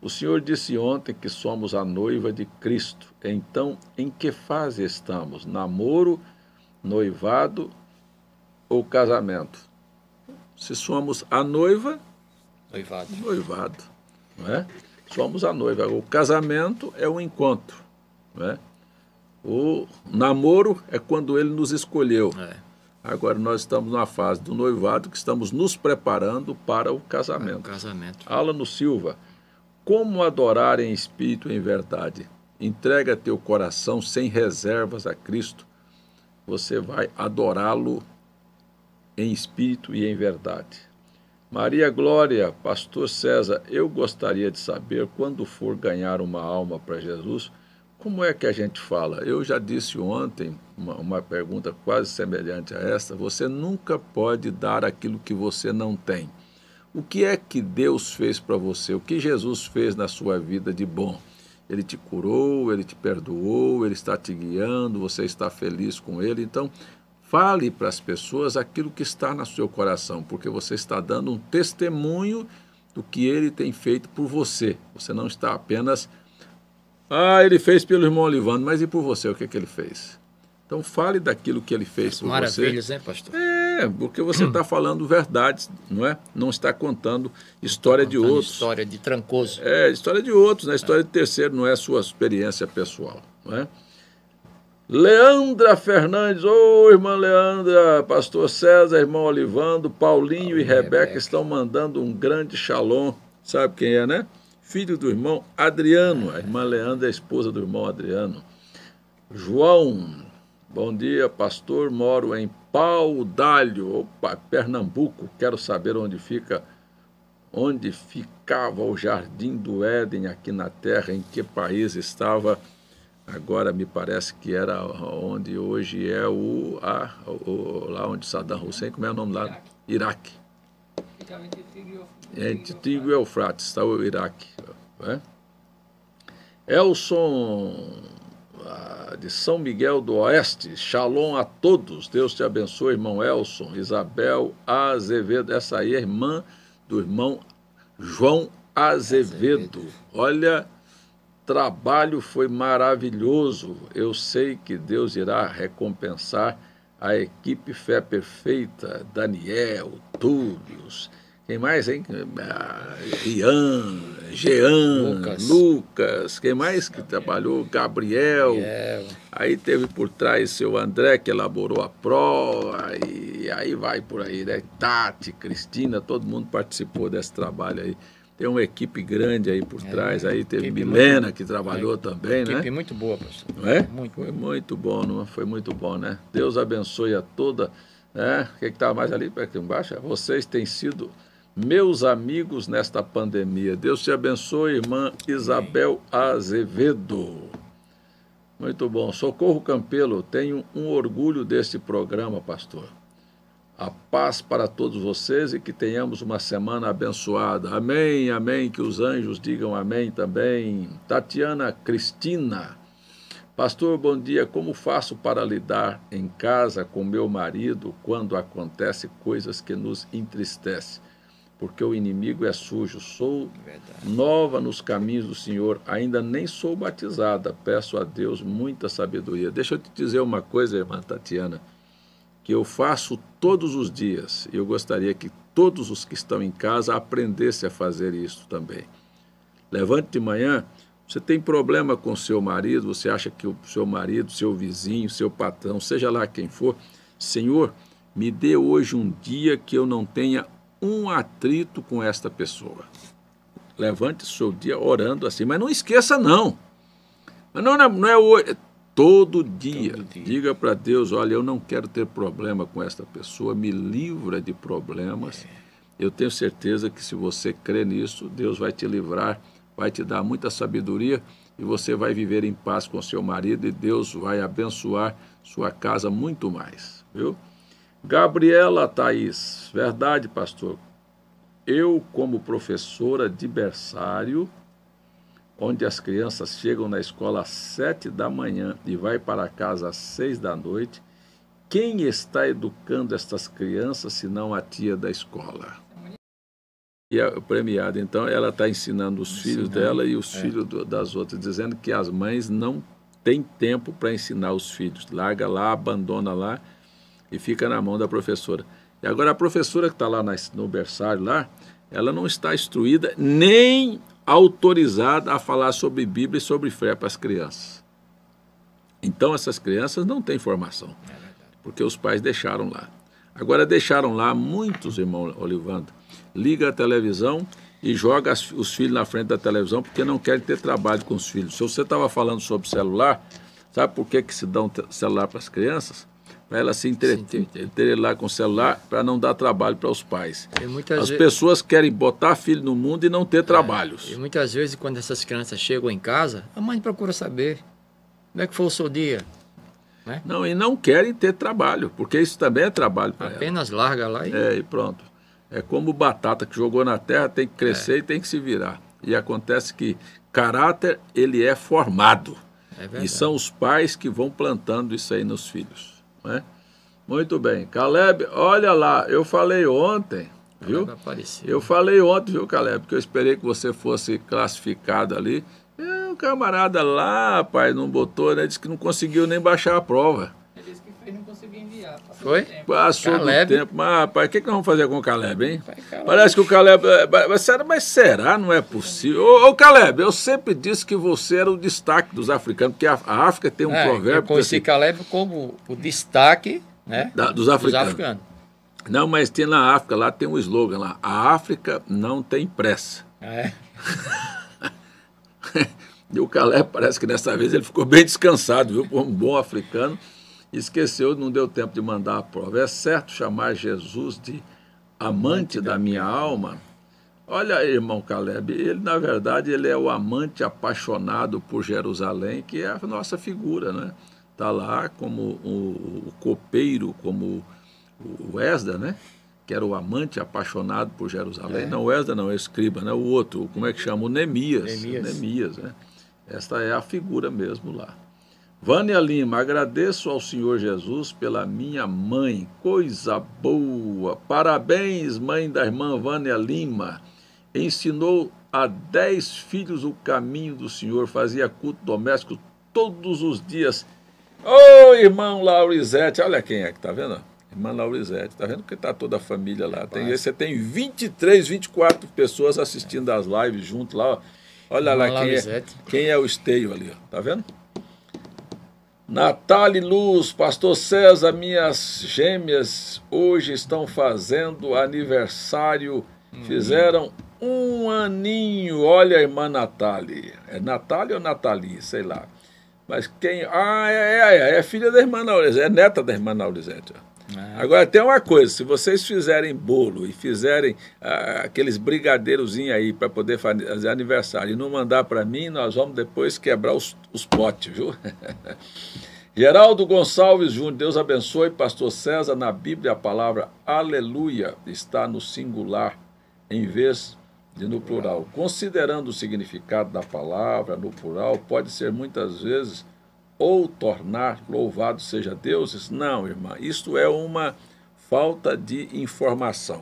o senhor disse ontem que somos a noiva de Cristo. Então, em que fase estamos? Namoro, noivado ou casamento? Se somos a noiva, noivado, não é? Somos a noiva. O casamento é o encontro, não é? O namoro é quando ele nos escolheu. Agora nós estamos na fase do noivado, que estamos nos preparando para o casamento. Alano Silva, como adorar em espírito e em verdade? Entrega teu coração sem reservas a Cristo. Você vai adorá-lo em espírito e em verdade. Maria Glória, pastor César, eu gostaria de saber, quando for ganhar uma alma para Jesus, como é que a gente fala? Eu já disse ontem, uma pergunta quase semelhante a esta, você nunca pode dar aquilo que você não tem. O que é que Deus fez para você? O que Jesus fez na sua vida de bom? Ele te curou, Ele te perdoou, Ele está te guiando, você está feliz com Ele. Então, fale para as pessoas aquilo que está no seu coração, porque você está dando um testemunho do que ele tem feito por você. Você não está apenas, ele fez pelo irmão Olivando, mas e por você, o que ele fez? Então fale daquilo que ele fez por você. Maravilhas, né, pastor? Porque você está falando verdades, não é? Não está contando história de outros. História de trancoso. História de outros, né? História de terceiro, não é sua experiência pessoal, não é? Leandra Fernandes, irmã Leandra, pastor César, irmão Olivando, Paulinho e Rebeca estão mandando um grande shalom. Sabe quem é, né? Filho do irmão Adriano. A irmã Leandra é a esposa do irmão Adriano. João, bom dia, pastor. Moro em Pau d'Alho, Pernambuco. Quero saber onde ficava o Jardim do Éden aqui na Terra, em que país estava. Agora me parece que era onde hoje é lá onde Saddam Hussein, como é o nome lá? Iraque. Entre Tigre e Eufrates está o Iraque. Elson, de São Miguel do Oeste, shalom a todos. Deus te abençoe, irmão Elson. Isabel Azevedo, essa aí é irmã do irmão João Azevedo. Olha, trabalho foi maravilhoso. Eu sei que Deus irá recompensar a equipe Fé Perfeita, Daniel, Túlios, quem mais, hein? Ian, Jean, Lucas, quem mais que trabalhou? Gabriel. Aí teve por trás seu André, que elaborou a prova, e aí vai por aí, né? Tati, Cristina, todo mundo participou desse trabalho aí. Tem uma equipe grande aí por trás, aí teve Milena, que trabalhou também, né? Equipe muito boa, pastor. Não é? Foi muito bom, não é? Foi muito bom, né? Deus abençoe a toda, né? O que estava mais ali, aqui embaixo? Vocês têm sido meus amigos nesta pandemia. Deus te abençoe, irmã Isabel Azevedo. Muito bom. Socorro Campelo, tenho um orgulho deste programa, pastor. A paz para todos vocês e que tenhamos uma semana abençoada. Amém, amém. Que os anjos digam amém também. Tatiana Cristina. Pastor, bom dia. Como faço para lidar em casa com meu marido quando acontecem coisas que nos entristecem? Porque o inimigo é sujo. Sou nova nos caminhos do Senhor. Ainda nem sou batizada. Peço a Deus muita sabedoria. Deixa eu te dizer uma coisa, irmã Tatiana, que eu faço todos os dias. E eu gostaria que todos os que estão em casa aprendessem a fazer isso também. Levante de manhã, você tem problema com seu marido, você acha que o seu marido, seu vizinho, seu patrão, seja lá quem for, Senhor, me dê hoje um dia que eu não tenha um atrito com esta pessoa. Levante o seu dia orando assim, mas não esqueça não. Mas não é hoje. Todo dia, diga para Deus, olha, eu não quero ter problema com esta pessoa, me livra de problemas. Eu tenho certeza que se você crê nisso, Deus vai te livrar, vai te dar muita sabedoria e você vai viver em paz com seu marido e Deus vai abençoar sua casa muito mais, viu? Gabriela Thaís, verdade, pastor, eu como professora de berçário, onde as crianças chegam na escola às 7 da manhã e vai para casa às 6 da noite, quem está educando estas crianças senão a tia da escola? E a premiada, então, ela está ensinando os filhos dela e os filhos das outras, dizendo que as mães não têm tempo para ensinar os filhos. Larga lá, abandona lá e fica na mão da professora. E agora a professora que está lá no berçário lá, ela não está instruída nem autorizada a falar sobre Bíblia e sobre fé para as crianças. Então essas crianças não têm formação, porque os pais deixaram lá. Agora deixaram lá muitos, irmão Olivando, liga a televisão e joga os filhos na frente da televisão porque não querem ter trabalho com os filhos. Se você estava falando sobre celular, sabe por que se dá um celular para as crianças? Para elas se entreterem lá com o celular, para não dar trabalho para os pais. As pessoas querem botar filho no mundo e não ter trabalhos. E muitas vezes, quando essas crianças chegam em casa, a mãe procura saber como é que foi o seu dia. Né? Não, e não querem ter trabalho, porque isso também é trabalho para elas. Apenas larga lá e... e pronto. É como batata que jogou na terra, tem que crescer e tem que se virar. E acontece que caráter, ele é formado. E são os pais que vão plantando isso aí nos filhos. Né? Muito bem. Caleb, olha lá, eu falei ontem, viu? Eu falei ontem, viu, Caleb, que eu esperei que você fosse classificado ali. O camarada lá, rapaz, não botou, né? Disse que não conseguiu nem baixar a prova. Ele disse que fez, não conseguiu enviar. Foi? Passou do tempo. Mas, rapaz, o que nós vamos fazer com o Caleb, hein? Caleb. Parece que o Caleb... Mas será? Não é possível. Ô, Caleb, eu sempre disse que você era o destaque dos africanos, porque a África tem um provérbio... Eu conheci Caleb como o destaque, né, dos africanos. Não, mas tem na África, lá tem um slogan lá. A África não tem pressa. É. E o Caleb parece que dessa vez ele ficou bem descansado, viu? Por um bom africano. Esqueceu, não deu tempo de mandar a prova. É certo chamar Jesus de amante da minha alma? Olha aí, irmão Caleb, ele na verdade ele é o amante apaixonado por Jerusalém, que é a nossa figura, né? Está lá como o copeiro, como o Esdras, né? Que era o amante apaixonado por Jerusalém. Não, o Esdras não, é o escriba, né? O outro, como é que chama? O Neemias, né? Esta é a figura mesmo lá. Vânia Lima, agradeço ao Senhor Jesus pela minha mãe, coisa boa. Parabéns, mãe da irmã Vânia Lima. Ensinou a 10 filhos o caminho do Senhor, fazia culto doméstico todos os dias. Ô, irmão Laurizete, olha quem é que tá vendo? Irmã Laurizete, tá vendo que tá toda a família lá. Você tem 23, 24 pessoas assistindo as lives junto lá, ó. Olha lá quem é o esteio ali, ó. Tá vendo? Natália Luz, pastor César, minhas gêmeas hoje estão fazendo aniversário, fizeram um aninho. Olha a irmã Natália, é Natália ou Nathalie, sei lá. Mas quem... é filha da irmã Laurizete, é neta da irmã Laurizete. Agora tem uma coisa, se vocês fizerem bolo e fizerem aqueles brigadeirozinhos aí para poder fazer aniversário e não mandar para mim, nós vamos depois quebrar os potes, viu? Geraldo Gonçalves Júnior, Deus abençoe, pastor César, na Bíblia a palavra aleluia está no singular em vez de no plural. Considerando o significado da palavra no plural, pode ser muitas vezes ou tornar louvado seja Deus? Não, irmã, isto é uma falta de informação.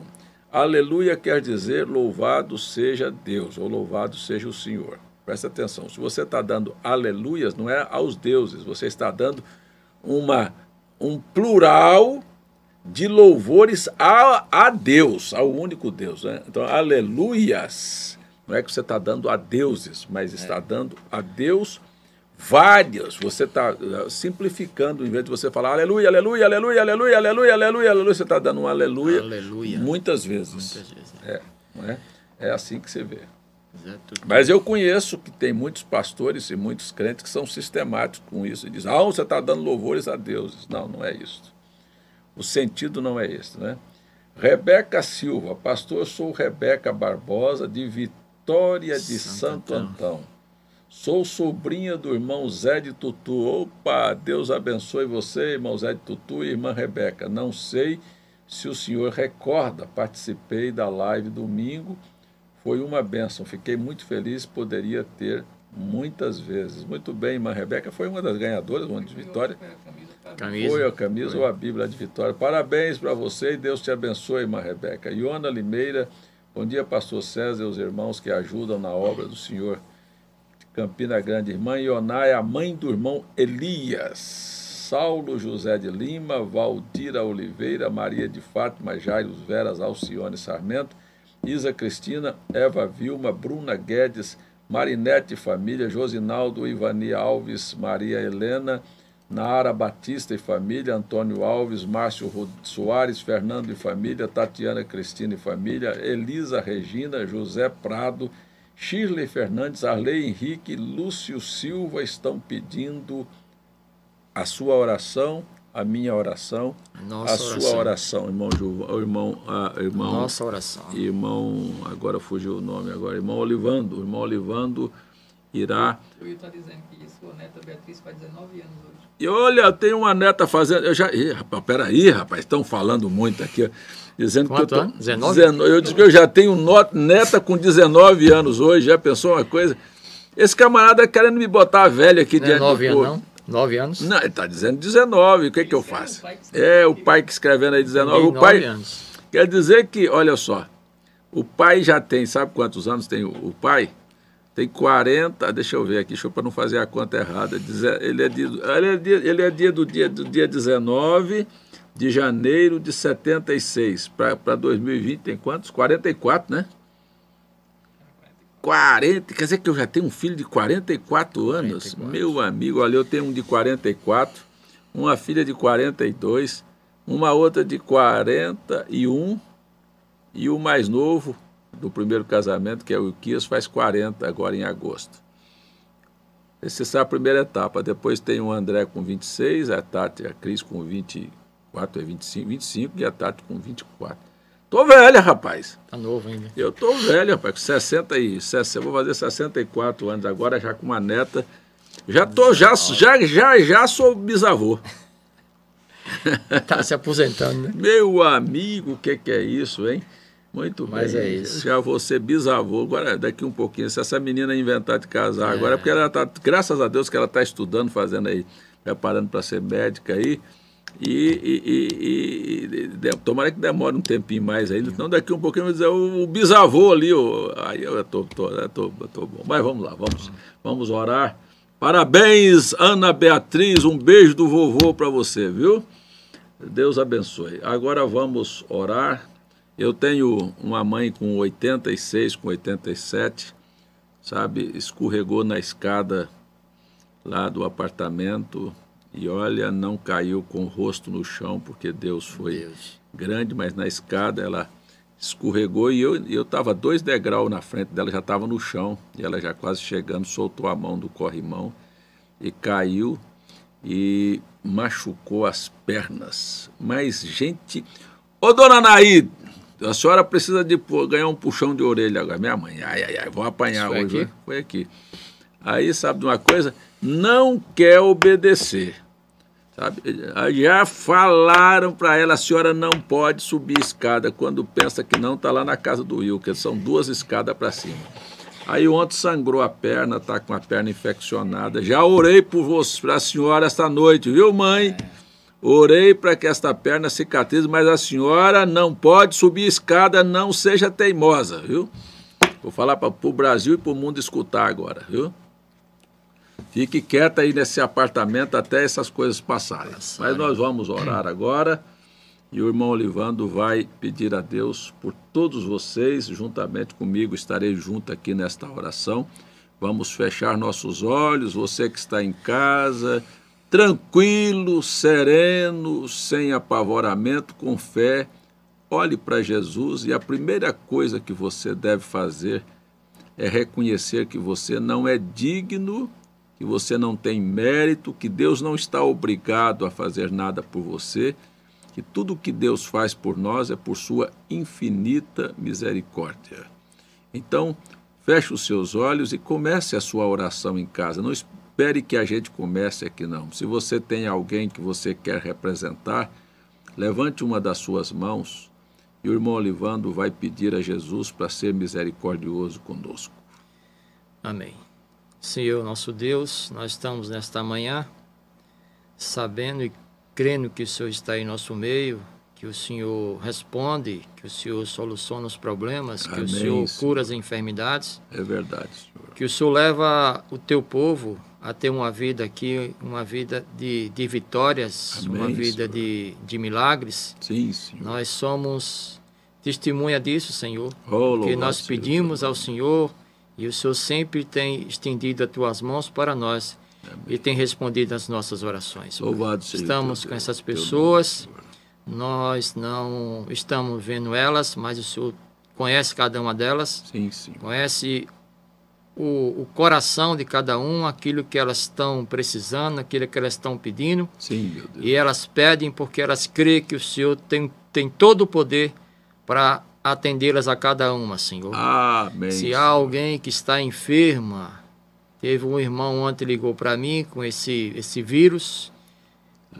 Aleluia quer dizer louvado seja Deus, ou louvado seja o Senhor. Presta atenção, se você está dando aleluias, não é aos deuses, você está dando um plural de louvores a Deus, ao único Deus, né? Então, aleluias, não é que você está dando a deuses, mas está dando a Deus várias. Você está simplificando, em vez de você falar aleluia, aleluia, aleluia, aleluia, aleluia, aleluia, aleluia, você está dando um aleluia, muitas vezes. Não é? É assim que você vê. Mas eu conheço que tem muitos pastores e muitos crentes que são sistemáticos com isso e dizem, você está dando louvores a deuses. Não, não é isso. O sentido não é esse, né? Rebeca Silva, pastor, sou Rebeca Barbosa, de Vitória de Santo Antão. Sou sobrinha do irmão Zé de Tutu. Opa, Deus abençoe você, irmão Zé de Tutu e irmã Rebeca. Não sei se o senhor recorda, participei da live domingo, foi uma bênção, fiquei muito feliz, poderia ter muitas vezes. Muito bem, irmã Rebeca, foi uma das ganhadoras, uma de Vitória. Foi a camisa ou a Bíblia de Vitória. Parabéns para você e Deus te abençoe, irmã Rebeca. Iona Limeira, bom dia, pastor César e os irmãos que ajudam na obra do Senhor. Campina Grande, irmã Ioná é a mãe do irmão Elias. Saulo José de Lima, Valdira Oliveira, Maria de Fátima, Jairo Veras, Alcione Sarmento, Isa Cristina, Eva Vilma, Bruna Guedes, Marinete Família, Josinaldo Ivani Alves, Maria Helena, Naara Batista e Família, Antônio Alves, Márcio Soares, Fernando e Família, Tatiana Cristina e Família, Elisa Regina, José Prado, Shirley Fernandes, Arley Henrique, Lúcio Silva estão pedindo a sua oração, a minha oração, sua oração, irmão João, irmão. Nossa oração. Irmão, agora fugiu o nome agora, irmão Olivando irá. Eu ia estar dizendo que sua neta Beatriz faz 19 anos hoje. E olha, tem uma neta fazendo. Peraí, rapaz, estão falando muito aqui. Dizendo quanto que eu tô, 19? Eu digo que eu já tenho neta com 19 anos hoje, já pensou uma coisa? Esse camarada querendo me botar a velha aqui diante do povo. 9 anos? Não, ele está dizendo 19, o que que eu faço? É, o pai que escrevendo aí 19. O 9 pai anos. quer dizer que, olha só, o pai já tem, sabe quantos anos tem o pai? Tem 40, deixa eu ver aqui, para não fazer a conta errada. Ele é do dia 19 de janeiro de 76. Para 2020 tem quantos? 44, né? 40, quer dizer que eu já tenho um filho de 44 anos? 44. Meu amigo, olha, eu tenho um de 44, uma filha de 42, uma outra de 41 e o mais novo do primeiro casamento, que é o Ilquias, faz 40 agora em agosto. Essa é a primeira etapa. Depois tem o André com 26, a Tati, a Cris com 24, 25 e a Tati com 24. Tô velha, rapaz. Tá novo ainda. Eu tô velho, rapaz, com 60, vou fazer 64 anos agora, já com uma neta. Já sou bisavô. Tá se aposentando, né? Meu amigo, o que é isso, hein? Muito bem. Mas é isso. Já vou ser bisavô. Agora, daqui um pouquinho, se essa menina inventar de casar agora, é porque ela tá, graças a Deus que ela tá estudando, fazendo aí, preparando para ser médica aí. Tomara que demore um tempinho mais ainda. Então, daqui um pouquinho, eu vou dizer, o bisavô ali, aí eu tô bom. Mas vamos lá, vamos orar. Parabéns, Ana Beatriz, um beijo do vovô para você, viu? Deus abençoe. Agora vamos orar. Eu tenho uma mãe com 86, com 87, sabe, escorregou na escada lá do apartamento e olha, não caiu com o rosto no chão, porque Deus foi grande, mas na escada ela escorregou e eu estava 2 degraus na frente dela, já estava no chão, e ela já quase chegando, soltou a mão do corrimão e caiu e machucou as pernas. Mas, gente... Ô, dona Anaí, a senhora precisa de ganhar um puxão de orelha agora. Minha mãe, ai, vou apanhar hoje. Aqui? Foi aqui. Aí, sabe de uma coisa? Não quer obedecer. Sabe? Já falaram para ela, a senhora não pode subir escada. Quando pensa que não, está lá na casa do Will, que são 2 escadas para cima. Aí ontem sangrou a perna, está com a perna infeccionada. Já orei para a senhora esta noite, viu, mãe? Orei para que esta perna cicatrize, mas a senhora não pode subir escada, não seja teimosa, viu? Vou falar para o Brasil e para o mundo escutar agora, viu? Fique quieta aí nesse apartamento até essas coisas passarem. Mas nós vamos orar agora e o irmão Olivando vai pedir a Deus por todos vocês, juntamente comigo estarei junto aqui nesta oração. Vamos fechar nossos olhos, você que está em casa, tranquilo, sereno, sem apavoramento, com fé, olhe para Jesus e a primeira coisa que você deve fazer é reconhecer que você não é digno, que você não tem mérito, que Deus não está obrigado a fazer nada por você, que tudo que Deus faz por nós é por sua infinita misericórdia. Então, feche os seus olhos e comece a sua oração em casa. Não espere que a gente comece aqui, não. Se você tem alguém que você quer representar, levante uma das suas mãos e o irmão Olivando vai pedir a Jesus para ser misericordioso conosco. Amém. Senhor, nosso Deus, nós estamos nesta manhã sabendo e crendo que o Senhor está em nosso meio, que o Senhor responde, que o Senhor soluciona os problemas, que o Senhor cura as enfermidades. É verdade, Senhor. Que o Senhor leva o teu povo a ter uma vida aqui, uma vida de vitórias, Amém, uma vida de milagres. Sim, Senhor. Nós somos testemunha disso, Senhor, que nós pedimos ao Senhor e o Senhor sempre tem estendido as tuas mãos para nós. Amém. E tem respondido às nossas orações. Louvado seja Estamos com essas pessoas, nós não estamos vendo elas, mas o Senhor conhece cada uma delas. Sim, sim. Conhece o coração de cada um, aquilo que elas estão precisando, aquilo que elas estão pedindo. Sim, meu Deus. E elas pedem porque elas creem que o Senhor tem todo o poder para atendê-las a cada uma, Senhor. Amém. Se há alguém que está enferma, teve um irmão ontem ligou para mim com esse vírus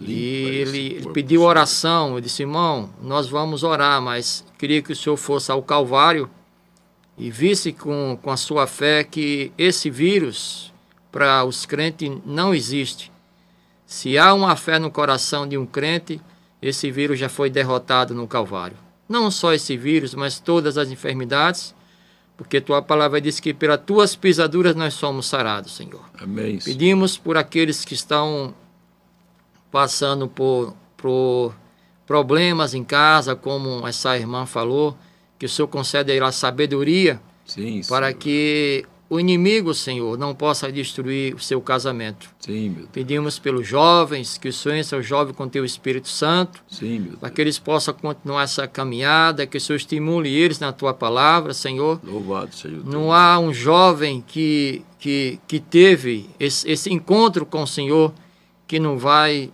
e ele pediu oração. Eu disse, irmão, nós vamos orar, mas queria que o senhor fosse ao Calvário e visse com a sua fé que esse vírus para os crentes não existe. Se há uma fé no coração de um crente, esse vírus já foi derrotado no Calvário. Não só esse vírus, mas todas as enfermidades, porque tua palavra diz que pelas tuas pisaduras nós somos sarados, Senhor. Amém. Senhor. Pedimos por aqueles que estão passando por problemas em casa, como essa irmã falou, que o Senhor concede a ela sabedoria, sim, para Senhor, que o inimigo, Senhor, não possa destruir o seu casamento. Sim, meu Deus. Pedimos pelos jovens, que o Senhor encha o jovem com teu Espírito Santo, Sim, meu Deus. para que eles possam continuar essa caminhada, que o Senhor estimule eles na tua palavra, Senhor. Louvado seja o teu Não nome. há um jovem que teve esse encontro com o Senhor que não vai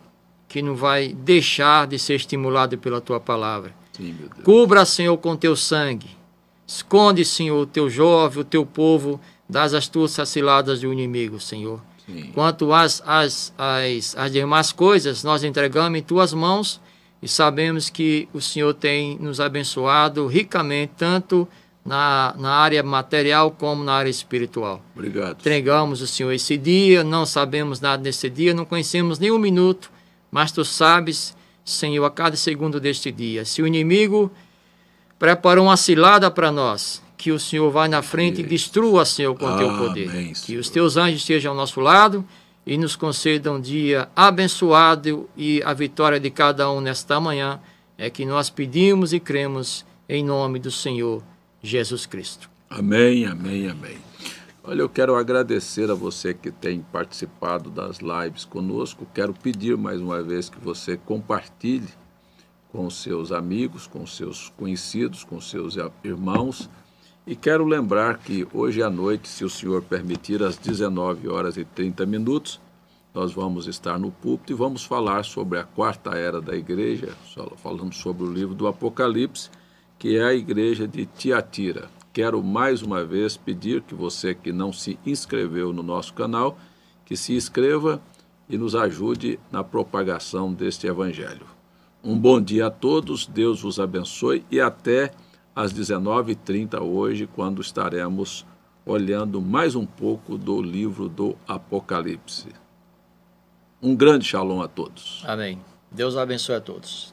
deixar de ser estimulado pela tua palavra. Sim, meu Deus. Cubra, Senhor, com teu sangue. Esconde, Senhor, o teu jovem, o teu povo, das astúcias ciladas do inimigo, Senhor. Sim. Quanto às demais coisas, nós entregamos em tuas mãos e sabemos que o Senhor tem nos abençoado ricamente, tanto na área material como na área espiritual. Obrigado. Entregamos o Senhor esse dia, não sabemos nada desse dia, não conhecemos nem um minuto, mas tu sabes, Senhor, a cada segundo deste dia. Se o inimigo preparou uma cilada para nós, que o Senhor vai na frente e destrua, Senhor, com o teu poder. Amém, Que os teus anjos estejam ao nosso lado e nos concedam um dia abençoado, e a vitória de cada um nesta manhã é que nós pedimos e cremos em nome do Senhor Jesus Cristo. Amém, amém, amém. Olha, eu quero agradecer a você que tem participado das lives conosco. Quero pedir mais uma vez que você compartilhe com seus amigos, com seus conhecidos, com seus irmãos. E quero lembrar que hoje à noite, se o Senhor permitir, às 19h30, nós vamos estar no púlpito e vamos falar sobre a quarta era da igreja, falando sobre o livro do Apocalipse, que é a igreja de Tiatira. Quero mais uma vez pedir que você que não se inscreveu no nosso canal, que se inscreva e nos ajude na propagação deste evangelho. Um bom dia a todos, Deus vos abençoe e até às 19h30 hoje, quando estaremos olhando mais um pouco do livro do Apocalipse. Um grande shalom a todos. Amém. Deus abençoe a todos.